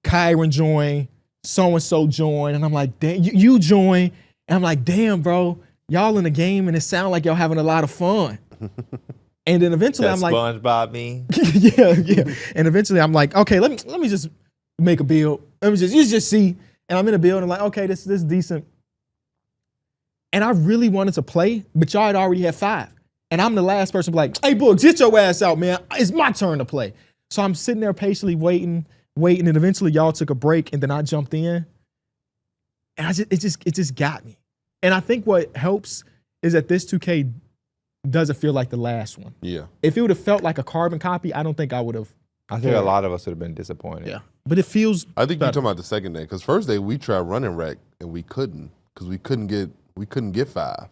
Kyron join, so-and-so join, and I'm like, damn, you join, and I'm like, damn, bro, y'all in the game, and it sounds like y'all having a lot of fun. And then eventually I'm like, SpongeBob me. yeah. And eventually I'm like, okay, let me just make a build. Let me just see. And I'm in a build and like, okay, this is decent. And I really wanted to play, but y'all had already had 5. And I'm the last person to be like, hey, Books, get your ass out, man. It's my turn to play. So I'm sitting there patiently waiting, and eventually y'all took a break, and then I jumped in. And it just got me. And I think what helps is that this 2K doesn't feel like the last one. Yeah. If it would have felt like a carbon copy, I don't think I would have. I think a lot of us would have been disappointed. Yeah. But it feels I think you're better. talking about the second day, because first day we tried running rec and we couldn't, because we couldn't get 5.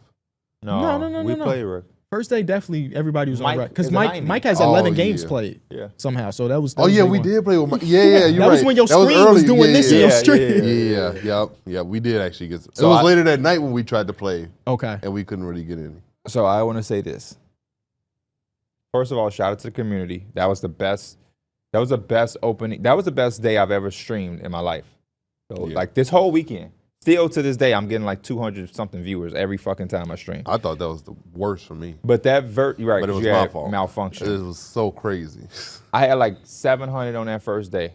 No. We played Rick. First day, definitely everybody was on Mike rec. Because is a Mike 90. Mike has Oh, 11 games yeah. played Yeah. somehow. So that was. Oh yeah, we did play with Mike. Yeah, you're That right. was when your That screen was early. doing this in your stream. Yeah. We did actually get. So it was later that night when we tried to play, Okay. and we couldn't really get any. So I want to say this. First of all, shout out to the community. That was the best. That was the best opening. That was the best day I've ever streamed in my life. So Yeah. like this whole weekend, still to this day, I'm getting like 200 something viewers every fucking time I stream. I thought that was the worst for me. But that you're right, But it 'cause was you my had fault. malfunction. It was so crazy. I had like 700 on that first day.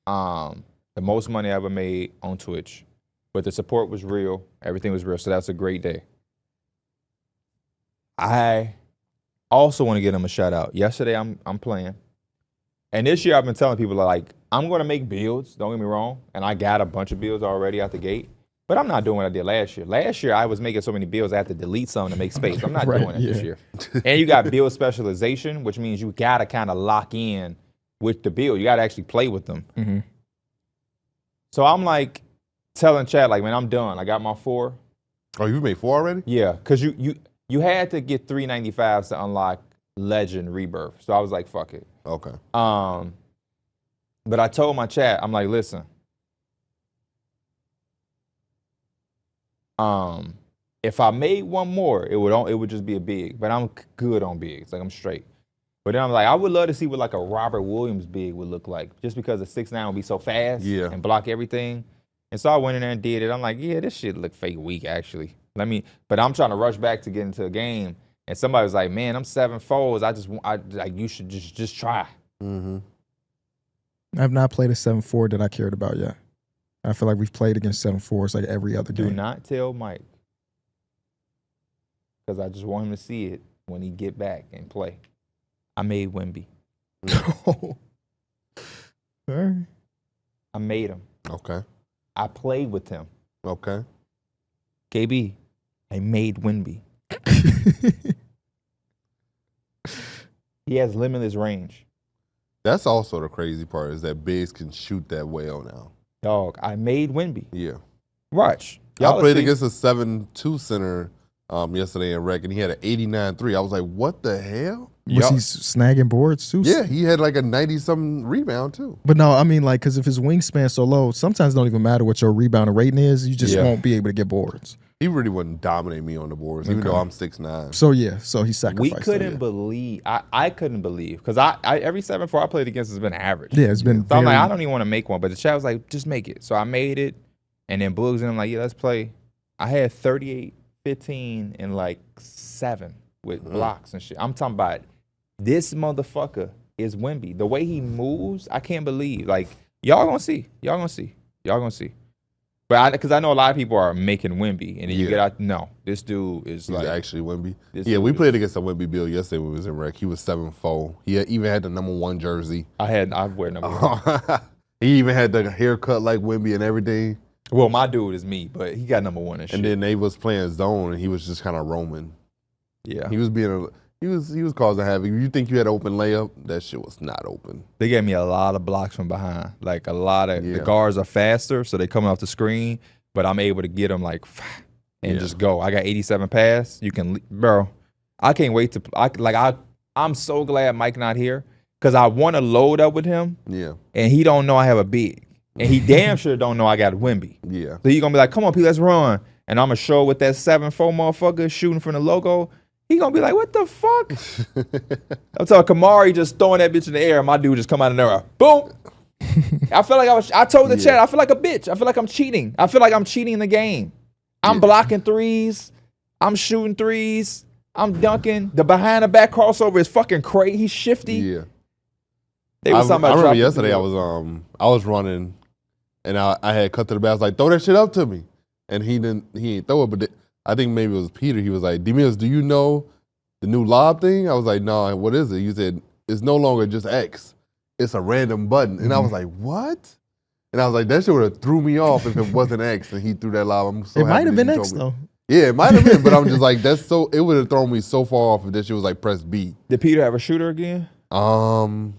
The most money I ever made on Twitch. But the support was real. Everything was real. So that's a great day. I also want to give them a shout out. Yesterday I'm playing. And this year I've been telling people like, I'm going to make builds, don't get me wrong. And I got a bunch of builds already out the gate. But I'm not doing what I did last year. Last year I was making so many builds I had to delete some to make space. I'm not Right, doing it this yeah. year. And you got build specialization, which means you got to kind of lock in with the build. You got to actually play with them. Mm-hmm. So I'm like telling Chad, like, man, I'm done. I got my 4. Oh, you made 4 already? Yeah, because you had to get 395s to unlock legend rebirth. So I was like, fuck it. Okay. But I told my chat, I'm like, listen. If I made one more, it would just be a big. But I'm good on bigs. Like I'm straight. But then I'm like, I would love to see what like a Robert Williams big would look like. Just because the 6'9" would be so fast and block everything. And so I went in there and did it. I'm like, yeah, this shit look fake weak actually. But I'm trying to rush back to get into a game. And somebody was like, man, I'm 7'4". Like you should just try. Mm-hmm. I have not played a 7'4" that I cared about yet. I feel like we've played against 7'4s like every other game. Do not tell Mike. Because I just want him to see it when he get back and play. I made Wemby. All right. I made him. Okay. I played with him. Okay. KB, I made Wemby. He has limitless range. That's also the crazy part is that bigs can shoot that well now. Dog, I made Wemby. Yeah. Watch. I played against a 7'2" center yesterday in rec, and he had an 89-3. I was like, what the hell? Was he snagging boards too? Yeah, he had like a 90-something rebound too. But no, I mean like, because if his wingspan's so low, sometimes it don't even matter what your rebound rating is. You just won't be able to get boards. He really wouldn't dominate me on the boards, even though I'm 6'9". So he sacrificed. We couldn't believe. I couldn't believe because I every 7'4" I played against has been average. Yeah, it's been. So I'm like, I don't even want to make one, but the chat was like, just make it. So I made it, and then Boogs and I'm like, yeah, let's play. I had 38, 15, and like 7 with blocks and shit. I'm talking about this motherfucker is Wemby. The way he moves, I can't believe. Like y'all gonna see. But because I know a lot of people are making Wemby, and then you get out. No, this dude is He's like actually Wemby. Yeah, we played against a Wemby build yesterday when we was in rec. He was 7'4". He even had the #1 jersey. I wear #1. He even had the haircut like Wemby and everything. Well, my dude is me, but he got #1 and shit. And then they was playing zone, and he was just kind of roaming. Yeah, he was causing havoc. If you think you had an open layup, that shit was not open. They gave me a lot of blocks from behind. Like a lot of the guards are faster, so they coming off the screen, but I'm able to get them like and just go. I got 87 pass. You can, bro. I can't wait to. I'm so glad Mike not here because I want to load up with him. Yeah, and he don't know I have a big, and he damn sure don't know I got Wemby. Yeah, so he gonna be like, "Come on, P, let's run," and I'm gonna show with that 7'4" motherfucker shooting from the logo. He gonna be like, what the fuck? I'm talking Kamari just throwing that bitch in the air, and my dude just come out of nowhere. Boom. I feel like I told the chat, I feel like a bitch. I feel like I'm cheating. I feel like I'm cheating the game. I'm blocking threes. I'm shooting threes. I'm dunking. The behind the back crossover is fucking crazy. He's shifty. Yeah. I remember yesterday I was running and I had cut to the back. I was like, throw that shit up to me. And he ain't throw it, but I think maybe it was Peter. He was like, D-Mills, do you know the new lob thing? I was like, no, what is it? He said, it's no longer just X. It's a random button. And I was like, what? And I was like, that shit would have threw me off if it wasn't X and he threw that lob. I'm so it happy might have that been you X, told me. though. Yeah, it might have been, but I'm just like, it would have thrown me so far off if that shit was like press B. Did Peter have a shooter again? Last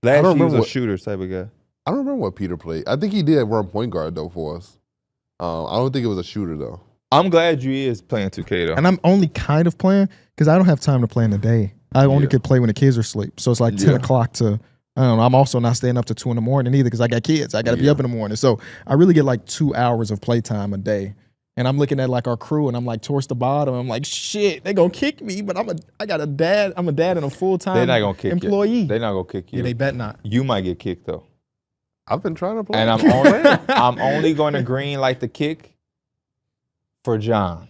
year he was a shooter type of guy. I don't remember what Peter played. I think he did run point guard, though, for us. I don't think it was a shooter, though. I'm glad you is playing 2K, though. And I'm only kind of playing because I don't have time to play in the day. I only could play when the kids are asleep. So it's like 10 o'clock to, I don't know, I'm also not staying up to 2 in the morning either because I got kids. I got to be up in the morning. So I really get like 2 hours of playtime a day. And I'm looking at like our crew and I'm like towards the bottom. I'm like, shit, they gonna kick me, but I got a dad. I'm a dad and a full-time They're not gonna kick employee. You. They're not gonna kick you. Yeah, they bet not. You might get kicked though. I've been trying to play. And I'm only going to green light the kick for John.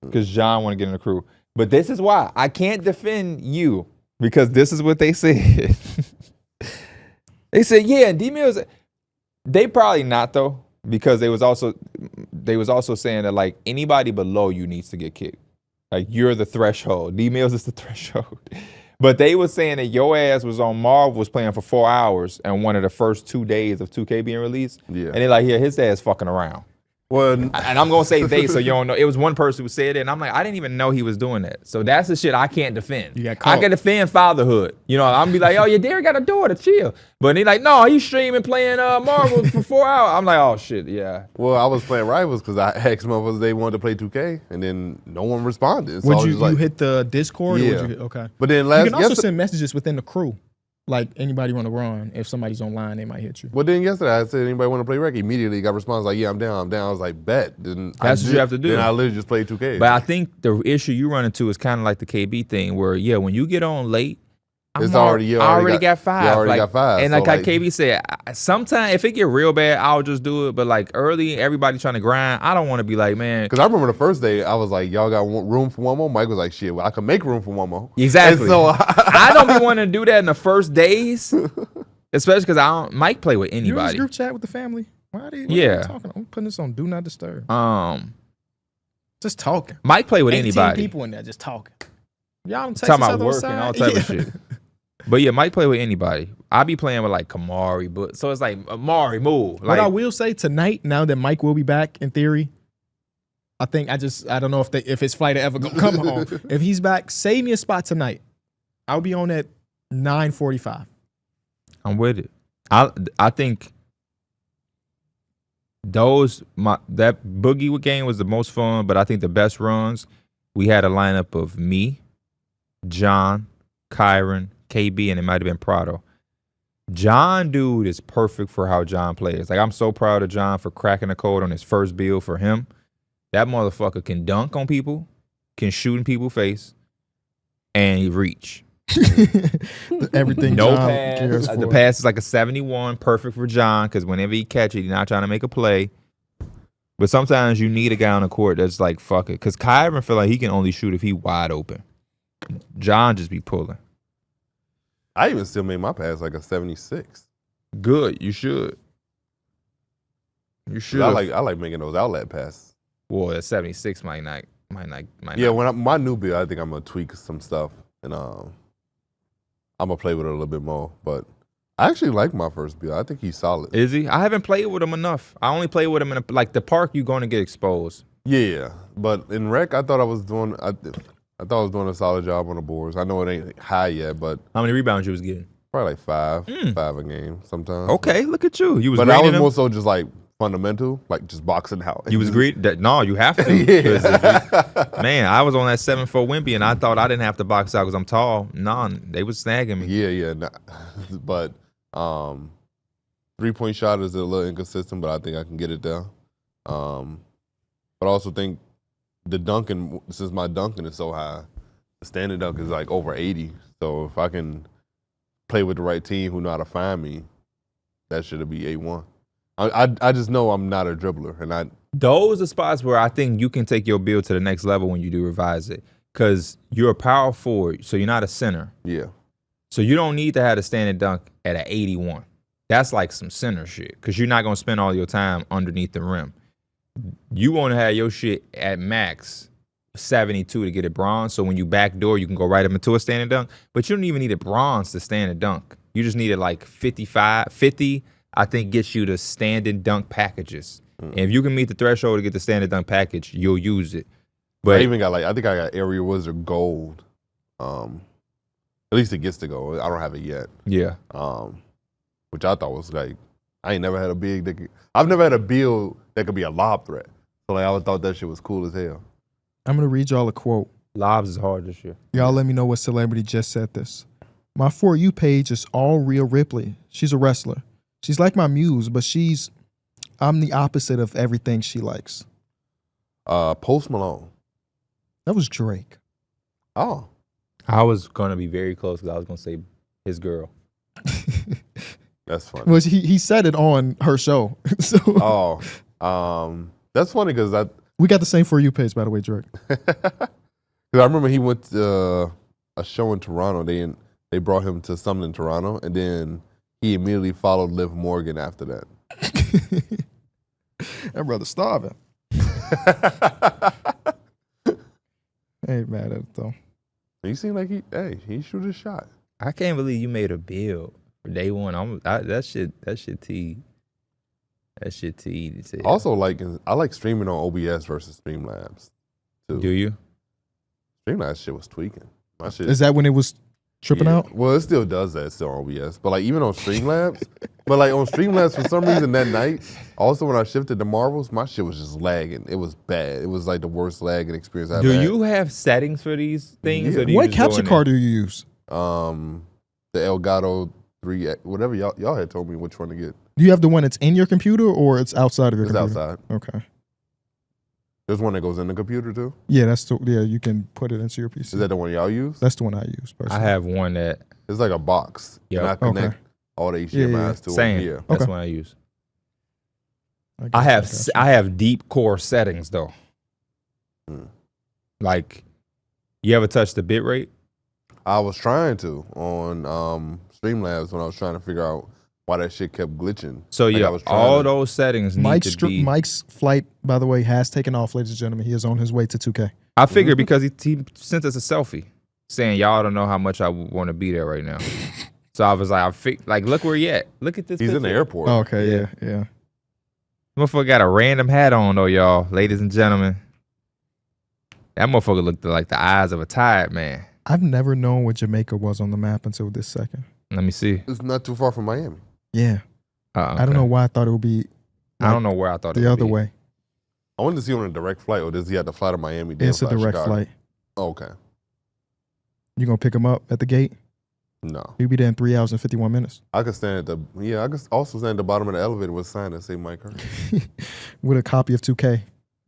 Because John want to get in the crew. But this is why. I can't defend you. Because this is what they said. They said, yeah, D-Mills, they probably not though. Because they was also saying that like anybody below you needs to get kicked. Like you're the threshold. D-Mills is the threshold. But they was saying that your ass was on Marv was playing for 4 hours and one of the first 2 days of 2K being released. Yeah. And they like, yeah, his ass fucking around. Well, And I'm gonna say they, so you don't know. It was one person who said it, and I'm like, I didn't even know he was doing that. So that's the shit I can't defend. You got I caught. can defend fatherhood. You know, I'm be like, oh, your Derek got a daughter, chill. But he like, no, he's streaming playing Marvel for 4 hours. I'm like, oh shit, yeah. well, I was playing Rivals because I asked motherfuckers they wanted to play 2K, and then no one responded. So I Would was you just like, hit the Discord? Or Yeah. would you hit, okay. But then You last can also yesterday, send messages within the crew. Like anybody want to run. If somebody's online, they might hit you. well, then yesterday I said, anybody want to play rec? Immediately got a response like, yeah, I'm down. I was like, bet. Then That's what you have to do. Then I literally just played 2K. But I think the issue you run into is kind of like the KB thing, where when you get on late, It's I already got five. You already got five. And So, like KB said, sometimes if it get real bad, I'll just do it. But like early, everybody trying to grind. I don't want to be like, man. Because I remember the first day, I was like, y'all got room for one more? Mike was like, shit, well, I can make room for one more. Exactly. And so I don't be wanting to do that in the first days, especially because I don't. Mike play with You in this anybody. group chat with the family? Why are they Yeah. talking? I'm putting this on Do Not Disturb. Just talking. Mike play with 18 anybody. people in there just talking. Y'all don't text Talking each about other on work side? and all type Yeah. of shit. But yeah, Mike play with anybody. I be playing with like Kamari, but so it's like Amari move. What I Like will say tonight, now that Mike will be back in theory, I think I don't know if his flight ever gonna come home. If he's back, save me a spot tonight. I'll be on at 9:45. I'm with it. I think that Boogie game was the most fun, but I think the best runs we had a lineup of me, John, Kyron, KB, and it might have been Prado. John, dude, is perfect for how John plays. Like I'm so proud of John for cracking the code on his first build for him. That motherfucker can dunk on people, can shoot in people's face, and he reach. Everything No John pass. cares The for. pass is like a 71, perfect for John, because whenever he catch it, he's not trying to make a play. But sometimes you need a guy on the court that's like, fuck it. Because Kyron feel like he can only shoot if he wide open. John just be pulling. I even still made my pass like a 76. Good, you should. You should. I like making those outlet passes. Well, that 76 might not. Yeah, when my new build, I think I'm gonna tweak some stuff and I'm gonna play with it a little bit more. But I actually like my first build. I think he's solid. Is he? I haven't played with him enough. I only play with him in like the park. You're going to get exposed. Yeah, but in rec, I thought I was doing. I thought I was doing a solid job on the boards. I know it ain't high yet, but How many rebounds you was getting? probably like five a game sometimes. Okay, look at you. You was But I was grading him? more so just like fundamental, like just boxing out. You was greedy? No, you have to. Yeah. 'Cause man, I was on that 7'4" Wimpy, and I thought I didn't have to box out because I'm tall. No, they was snagging me. Yeah. Nah. But 3-point shot is a little inconsistent, but I think I can get it there. But I also think the dunking, since my dunking is so high, the standing dunk is like over 80. So if I can play with the right team who know how to find me, that should be A1. I just know I'm not a dribbler, and Those are spots where I think you can take your build to the next level when you do revise it. Because you're a power forward, so you're not a center. yeah. So you don't need to have a standing dunk at an 81. That's like some center shit. Because you're not going to spend all your time underneath the rim. You want to have your shit at max 72 to get it bronze. So when you backdoor, you can go right up into a standing dunk. But you don't even need it bronze to stand a dunk. You just need it like 55, 50, I think gets you the standing dunk packages. And if you can meet the threshold to get the standing dunk package, you'll use it. But I even got I think I got Area Wizard Gold. At least it gets to go. I don't have it yet. yeah. Which I thought was like, I ain't never had a big that I've never had a build that could be a lob threat. So like I always thought that shit was cool as hell. I'm gonna read y'all a quote. Lobs is hard this year. Y'all let me know what celebrity just said this. My For You page is all Rhea Ripley. She's a wrestler. She's like my muse, but I'm the opposite of everything she likes. Post Malone. That was Drake. Oh. I was going to be very close because I was going to say his girl. That's funny. Well, he said it on her show. So That's funny because we got the same For You page, by the way, Drake. I remember he went to a show in Toronto. They brought him to something in Toronto, and then he immediately followed Liv Morgan after that. That brother starving. Ain't mad at it though. He seemed like he shoot his shot. I can't believe you made a build for day one. That shit T. That shit too easy to tell. Also, I like streaming on OBS versus Streamlabs too. Do you? Streamlabs shit was tweaking. My shit. Is that when it was tripping out? Well, it still does that still on OBS, but like even on Streamlabs, but like on Streamlabs for some reason that night, also when I shifted to Marvels, my shit was just lagging. It was bad. It was like the worst lagging experience I've had. Do you have settings for these things? Yeah. Or do you What just go capture in card do you use? The Elgato 3, whatever y'all had told me which one to get. Do you have the one that's in your computer or it's outside of your It's computer? outside. Okay. There's one that goes in the computer too. Yeah, you can put it into your PC. Is that the one y'all use? That's the one I use there? I personally. have one that It's like a box. Yep. And I connect Okay. all the Yeah, HDMI's to same. it. Yeah. That's Okay. one I use. got I you, have got you. I have deep core settings though. Hmm. Like, you ever touch the bit rate? I was trying to on Streamlabs when I was trying to figure out why that shit kept glitching. So Like, I yeah, was trying all to- those settings need to be. Mike's flight, by the way, has taken off, ladies and gentlemen. He is on his way to 2K. I figured because he sent us a selfie saying y'all don't know how much I want to be there right now. So I was like, look where he at. Look at this. He's in the picture. airport. Oh, okay, yeah. Motherfucker got a random hat on though, y'all, ladies and gentlemen. That motherfucker looked like the eyes of a tired man. I've never known what Jamaica was on the map until this second. Let me see. It's not too far from Miami. Yeah. Okay. I don't know why I thought it would be I don't know where I thought it the would other be. way. I wanted to see him on a direct flight, or does he have to fly to Miami? then It's a fly to direct Chicago? flight. Oh, okay. You gonna pick him up at the gate? No. He'll be there in 3 hours and 51 minutes I could stand at I could also stand at the bottom of the elevator with a sign that say Mike Hurd. with a copy of 2K.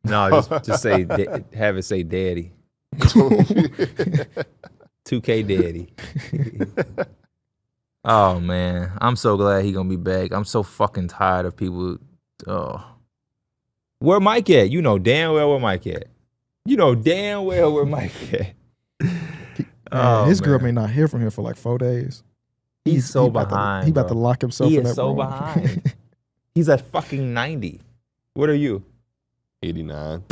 No, just say have it say daddy. 2K daddy. Oh man, I'm so glad he gonna be back. I'm so fucking tired of people. Oh, where Mike at? You know damn well where Mike at. You know damn well where Mike at. His girl man. may not hear from him for like 4 days. He's so about behind. He about to bro. lock himself He in is that so room. behind. He's at fucking 90. What are you? 89.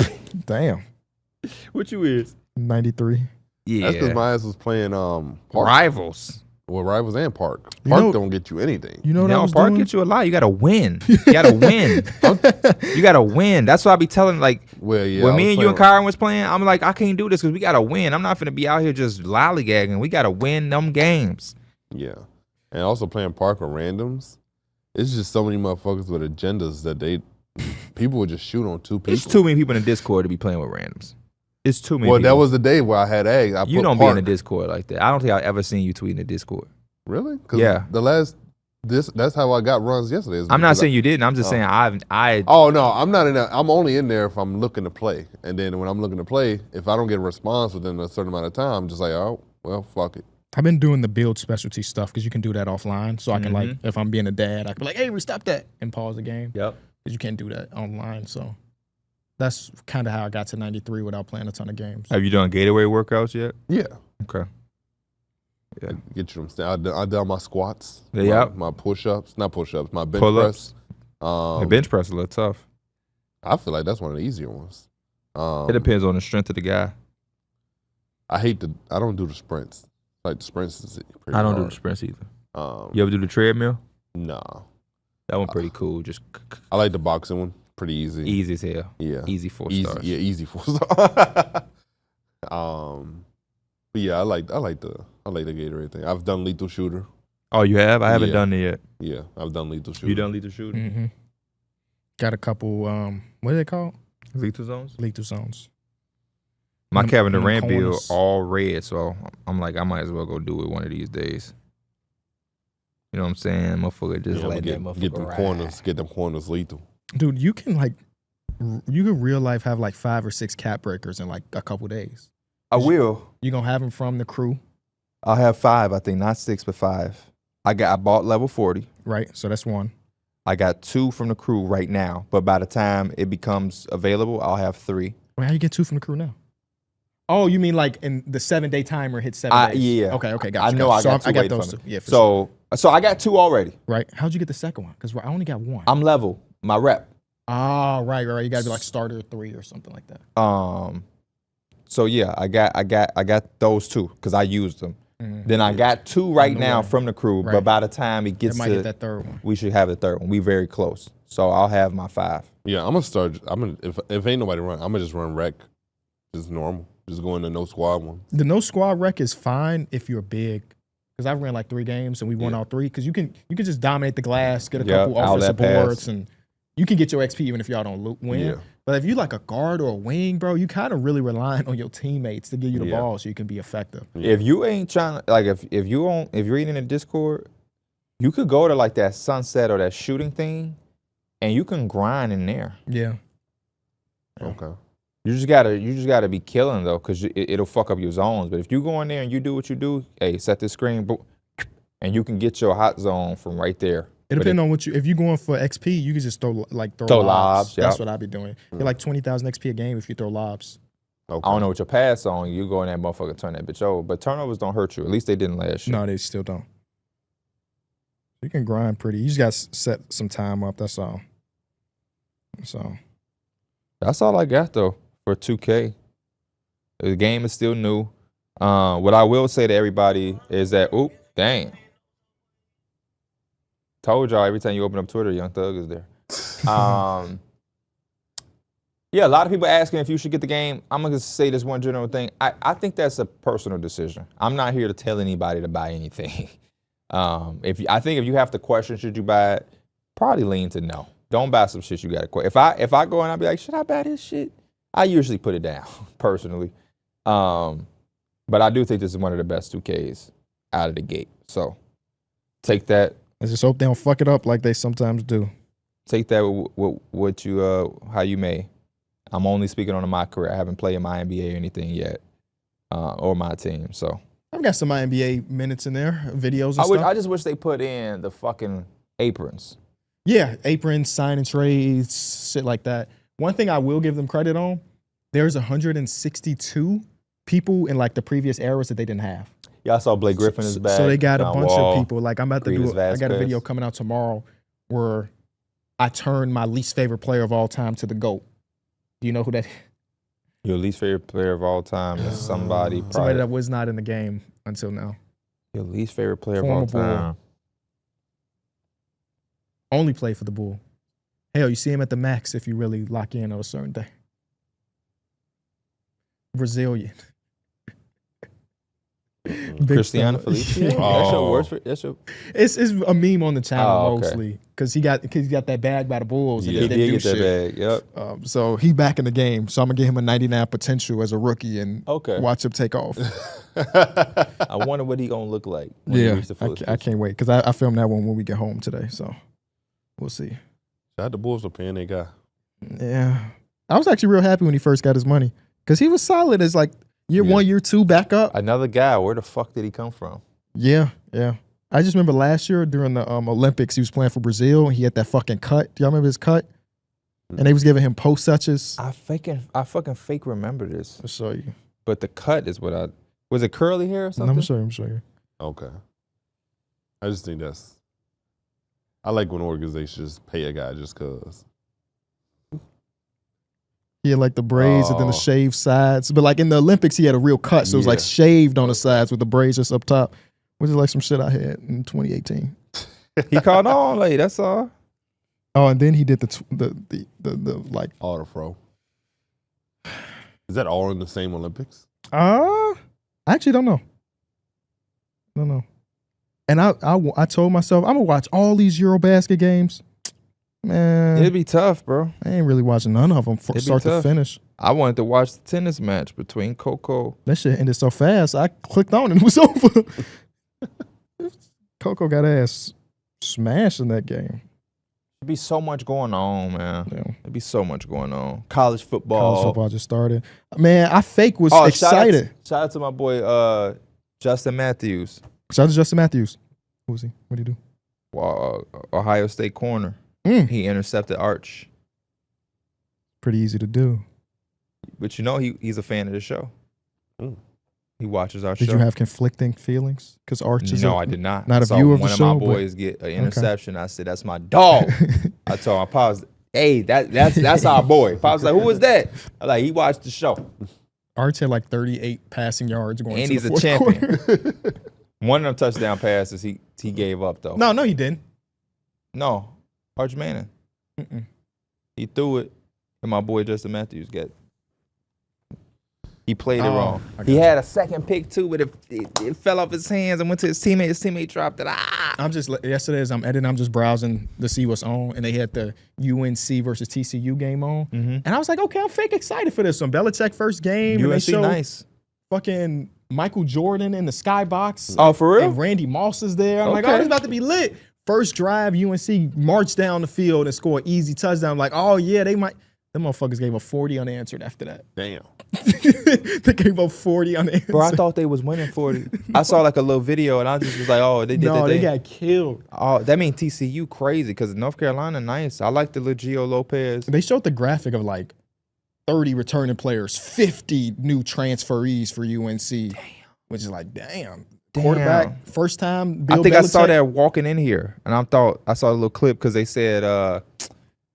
Damn. What you is? 93. Yeah. That's because my ass was playing Park. Rivals. Well, Rivals and Park. You Park know- don't get you anything. You know what I No, was Park doing? get you a lot. You gotta win. You gotta win. You gotta win. That's why I be telling like Well, yeah. when I me was and you and playing- Kyron was playing, I'm like, I can't do this because we gotta win. I'm not gonna be out here just lollygagging. We gotta win them games. Yeah. And also playing Park or randoms. It's just so many motherfuckers with agendas that people would just shoot on two people. It's too many people in the Discord to be playing with randoms. It's too many. Well, that people. was the day where I had eggs. You don't be in the Discord like that. I don't think I've ever seen you tweet in the Discord. Really? 'Cause Yeah. that's how I got runs yesterday. is I'm not because saying you didn't. I'm just saying I Oh no, I'm not in there. I'm only in there if I'm looking to play. And then when I'm looking to play, if I don't get a response within a certain amount of time, I'm just like, oh, well, fuck it. I've been doing the build specialty stuff because you can do that offline. So I can like, Mm-hmm. if I'm being a dad, I can be like, hey, stop that and pause the game. Yep. Because you can't do that online. So that's kind of how I got to 93 without playing a ton of games. Have you done Gatorade workouts yet? Yeah. Okay. I get you them. I done my squats. Yep. My push-ups. Not push-ups. My bench Pull-ups. press. The bench press is a little tough. I feel like that's one of the easier ones. It depends on the strength of the guy. I don't do the sprints. Like the sprints is pretty I don't do hard. the sprints either. Um, You ever do the treadmill? No. That one pretty cool. Just I like the boxing one. Pretty easy. easy as hell. Yeah. Easy 4 Easy. stars. Yeah, easy 4 star. But yeah, I like the Gatorade thing. I've done lethal shooter. Oh, you have? I haven't Yeah. done it yet. Yeah, I've done lethal shooter. You done lethal shooting? Mm-hmm. Got a couple, what are they called? Lethal zones? Lethal zones. My In the- Kevin in the Durant build corners. all red, so I'm like, I might as well go do it one of these days. You know what I'm saying? Motherfucker, just Yeah, let that get motherfucker them ride. corners. Get them corners lethal. Dude, you can real life have like 5 or 6 cap breakers in like a couple days. I will. You gonna have them from the crew, I'll have 5, I think. Not 6, but 5. I bought level 40. right? So that's 1. I got 2 from the crew right now, but by the time it becomes available, I'll have 3. Wait, how you get 2 from the crew now? Oh, you mean like in the 7-day timer hits 7 days? Yeah. Okay, gotcha. I know gotcha. I got So 2 I got waiting those for 2. me. Yeah, for sure. So I got 2 already. Right. How'd you get the second one? Because I only got 1. I'm level. My rep. Oh, right. You gotta be like starter 3 or something like that. So yeah, I got those 2 because I used them. Mhm. Then I got 2 right On the now way. from the crew, Right. but by the time it It gets might to, hit that third one. we should have the third one. We very close. So I'll have my 5. Yeah, I'm gonna start. If ain't nobody run, I'm gonna just run rec, just normal, just go into no squad one. The no squad rec is fine if you're big. Because I've ran like 3 games and we won all 3. Because you can just dominate the glass, get a couple offensive boards, and you can get your XP even if y'all don't win. Yeah. But if you like a guard or a wing, bro, you kind of really relying on your teammates to give you the ball so you can be effective. Yeah. If you ain't trying to, like, if you're in the Discord, you could go to like that sunset or that shooting thing, and you can grind in there. Yeah. Okay. You just gotta be killing though, because it'll fuck up your zones. But if you go in there and you do what you do, hey, set the screen, and you can get your hot zone from right there. It depends on what if you're going for XP, you can just throw lobs. That's what I'd be doing. You're like 20,000 XP a game if you throw lobs. Okay. I don't know what your pass on. You go in that motherfucker, turn that bitch over. But turnovers don't hurt you. At least they didn't last year. No, they still don't. You can grind pretty. You just got to set some time up. That's all. That's all I got though for 2K. The game is still new. What I will say to everybody is that, dang. Told y'all every time you open up Twitter, Young Thug is there. Yeah, a lot of people asking if you should get the game. I'm going to say this one general thing. I think that's a personal decision. I'm not here to tell anybody to buy anything. I think if you have to question should you buy it, probably lean to no. Don't buy some shit you got to question. If I go and I'll be like, should I buy this shit? I usually put it down, personally. But I do think this is one of the best 2Ks out of the gate. So take that. I just hope they don't fuck it up like they sometimes do. Take that what you how you may. I'm only speaking on my career. I haven't played in my NBA or anything yet, or my team. So I've got some NBA minutes in there, videos and stuff. I just wish they put in the fucking aprons. Yeah, aprons, sign and trades, shit like that. One thing I will give them credit on, there's 162 people in like the previous eras that they didn't have. Yeah, I saw Blake Griffin is back. So they got a bunch of people. Like I'm about to do. I got a video coming out tomorrow where I turned my least favorite player of all time to the GOAT. Do you know who that is? Your least favorite player of all time is somebody that was not in the game until now. Your least favorite player of all time. Bull. Only play for the Bull. Hell, you see him at the max if you really lock in on a certain day. Brazilian. Cristiano Felicio. That's your It's a meme on the channel mostly because he got that bag by the Bulls. Yeah, and he did get that bag. Yep. So he back in the game. So I'm gonna give him a 99 potential as a rookie and watch him take off. I wonder what he gonna look like. When he reaches the I can't wait because I filmed that one when we get home today. So we'll see. Shout out the Bulls for paying their guy. Yeah, I was actually real happy when he first got his money because he was solid as like. Year 1, year 2, back up. Another guy. Where the fuck did he come from? Yeah. I just remember last year during the Olympics, he was playing for Brazil, and he had that fucking cut. Do y'all remember his cut? And they was giving him post touches. I fucking fake remember this. I'll show you. But the cut is what was it curly hair or something? I'm sure you. Okay. I just think I like when organizations just pay a guy just cause. He had like the braids and then the shaved sides. But like in the Olympics, he had a real cut. So it was like shaved on the sides with the braids just up top. Which is like some shit I had in 2018. He caught on late, that's all. Oh, and then he did the like all the fro. Is that all in the same Olympics? I actually don't know. And I told myself I'm gonna watch all these Eurobasket games. Man, it'd be tough, bro. I ain't really watching none of them from start to finish. I wanted to watch the tennis match between Coco. That shit ended so fast. I clicked on and it was over. Coco got ass smashed in that game. It'd be so much going on, man. Yeah. It'd be so much going on. College football just started. Man, I was excited. Shout out to my boy Justin Matthews. Shout out to Justin Matthews. Who was he? What did he do? Ohio State corner. He intercepted Arch. Pretty easy to do. But you know he's a fan of the show. He watches our show. Did you have conflicting feelings? Because Arch is I did not. Not a viewer of the show. One of my boys get an interception. I said, "That's my dog." I told my pops, "Hey, that's our boy." Pops like, "Who was that?" I'm like, "He watched the show." Arch had like 38 passing yards going. And he's the champion. One of them touchdown passes he gave up though. No, he didn't. No. Arch Manning. He threw it, and my boy Justin Matthews got. He played it wrong. He had a second pick too, but it fell off his hands and went to his teammate. His teammate dropped it. Yesterday as I'm editing, I'm just browsing to see what's on, and they had the UNC versus TCU game on, and I was like, okay, I'm fake excited for this one. Belichick first game, and they showed nice. Fucking Michael Jordan in the skybox. Oh, for real? And Randy Moss is there. I'm like, oh, it's about to be lit. First drive, UNC marched down the field and scored easy touchdown. I'm like, oh yeah, they might. Them motherfuckers gave up 40 unanswered after that. Damn. They gave up 40 unanswered. Bro, I thought they was winning 40. I saw like a little video and I just was like, oh, they did that. No, they got killed. Oh, that means TCU crazy because North Carolina nice. I like the Legio Lopez. They showed the graphic of like 30 returning players, 50 new transferees for UNC. Damn. Which is like, damn. Quarterback, first time Bill I think Belichick. I saw that walking in here and I saw a little clip because they said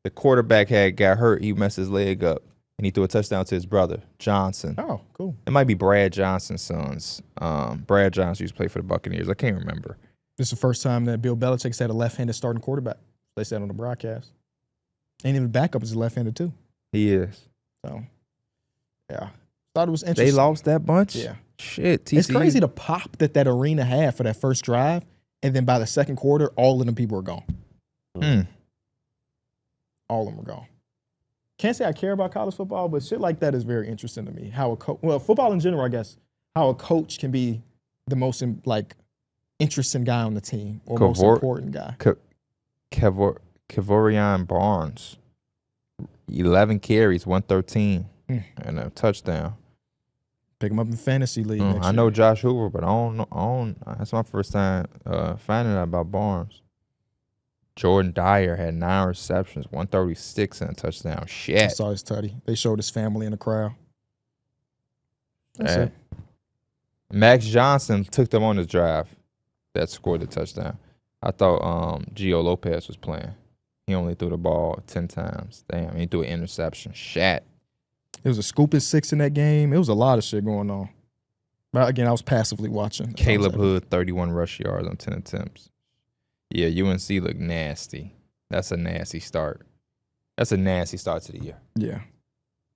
the quarterback had got hurt. He messed his leg up. And he threw a touchdown to his brother, Johnson. Oh, cool. It might be Brad Johnson's sons. Brad Johnson used to play for the Buccaneers. I can't remember. This is the first time that Bill Belichick's had a left-handed starting quarterback. They said on the broadcast. And even the backup is left-handed too. He is. So, yeah. Thought it was interesting. They lost that bunch? Yeah. Shit, TCU. It's crazy the pop that arena had for that first drive. And then by the second quarter, all of them people were gone. All of them were gone. Can't say I care about college football, but shit like that is very interesting to me. How football in general, I guess, how a coach can be the most interesting guy on the team or most important guy. Kevorian Barnes, 11 carries, 113, and a touchdown. Pick him up in fantasy league. I know Josh Hoover, but I don't know. That's my first time finding out about Barnes. Jordan Dyer had 9 receptions, 136 and a touchdown. Shit. I saw his tutty. They showed his family in the crowd. That's it. Max Johnson took them on the drive that scored the touchdown. I thought Gio Lopez was playing. He only threw the ball 10 times. Damn, he threw an interception. Shit. It was a scoop at 6 in that game. It was a lot of shit going on. But again, I was passively watching. Caleb Hood, 31 rush yards on 10 attempts. Yeah, UNC looked nasty. That's a nasty start. That's a nasty start to the year. Yeah.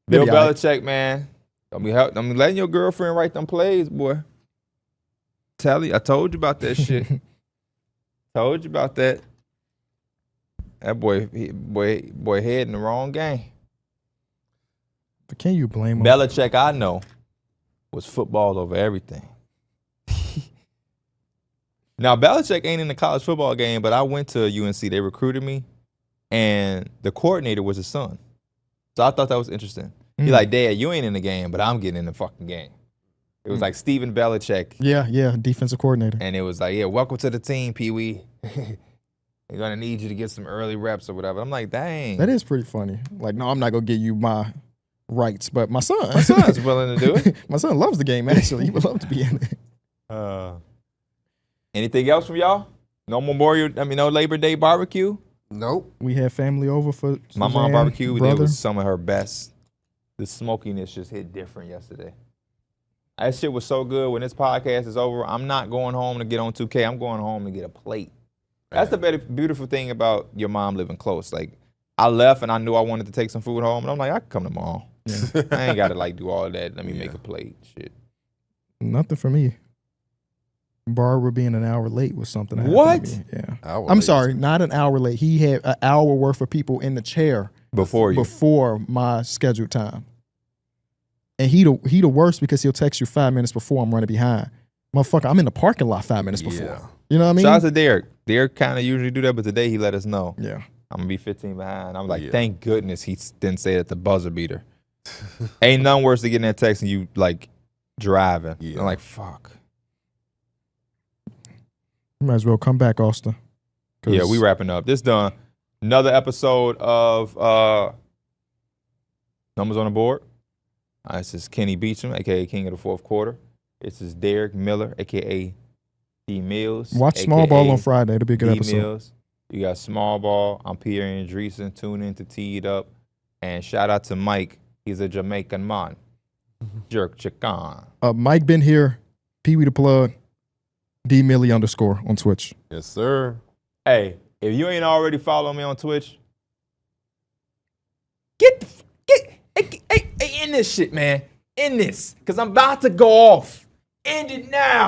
Bill Belichick, man. Don't be letting your girlfriend write them plays, boy. I told you about that shit. Told you about that. That boy head in the wrong game. But can you blame him? Belichick, I know, was football over everything. Now, Belichick ain't in the college football game, but I went to UNC. They recruited me, and the coordinator was his son. So I thought that was interesting. He's like, Dad, you ain't in the game, but I'm getting in the fucking game. It was like Steven Belichick. Yeah, defensive coordinator. And it was like, yeah, welcome to the team, Pee-wee. They're going to need you to get some early reps or whatever. I'm like, dang. That is pretty funny. Like, no, I'm not going to give you my rights, but my son's willing to do it. My son loves the game, actually. He would love to be in it. Anything else from y'all? No Labor Day barbecue? Nope. We had family over for my mom barbecue. We did was some of her best. The smokiness just hit different yesterday. That shit was so good. When this podcast is over, I'm not going home to get on 2K. I'm going home to get a plate. That's the beautiful thing about your mom living close. Like, I left and I knew I wanted to take some food home, and I'm like, I can come tomorrow. Yeah. I ain't got to do all that. Let me make a plate. Shit. Nothing for me. Barbara being an hour late was something. What? Yeah. I'm sorry, not an hour late. He had an hour worth of people in the chair before my scheduled time. And he the worst because he'll text you 5 minutes before I'm running behind. Motherfucker, I'm in the parking lot 5 minutes before. You know what I mean? Shout out to Derrick. Derrick kind of usually do that, but today he let us know. Yeah. I'm going to be 15 behind. I'm like, thank goodness he didn't say it at the buzzer beater. Ain't nothing worse than getting that text and you, driving. Yeah. I'm like, fuck. You might as well come back, Austin. Yeah, we wrapping up. This done. Another episode of Numbers on the Board. This is Kenny Beecham, a.k.a. King of the Fourth Quarter. This is Derrick Miller, a.k.a. D. Mills. Watch Small Ball on Friday. It'll be a good episode. Mills. You got Small Ball. I'm Pierre and Darrick. Tune in to Tee It Up. And shout out to Mike. He's a Jamaican man. Jerk chicken. Mike been here. Pee-wee the plug. D-Millie _ on Twitch. Yes, sir. Hey, if you ain't already following me on Twitch, End this shit, man. End this. Because I'm about to go off. End it now.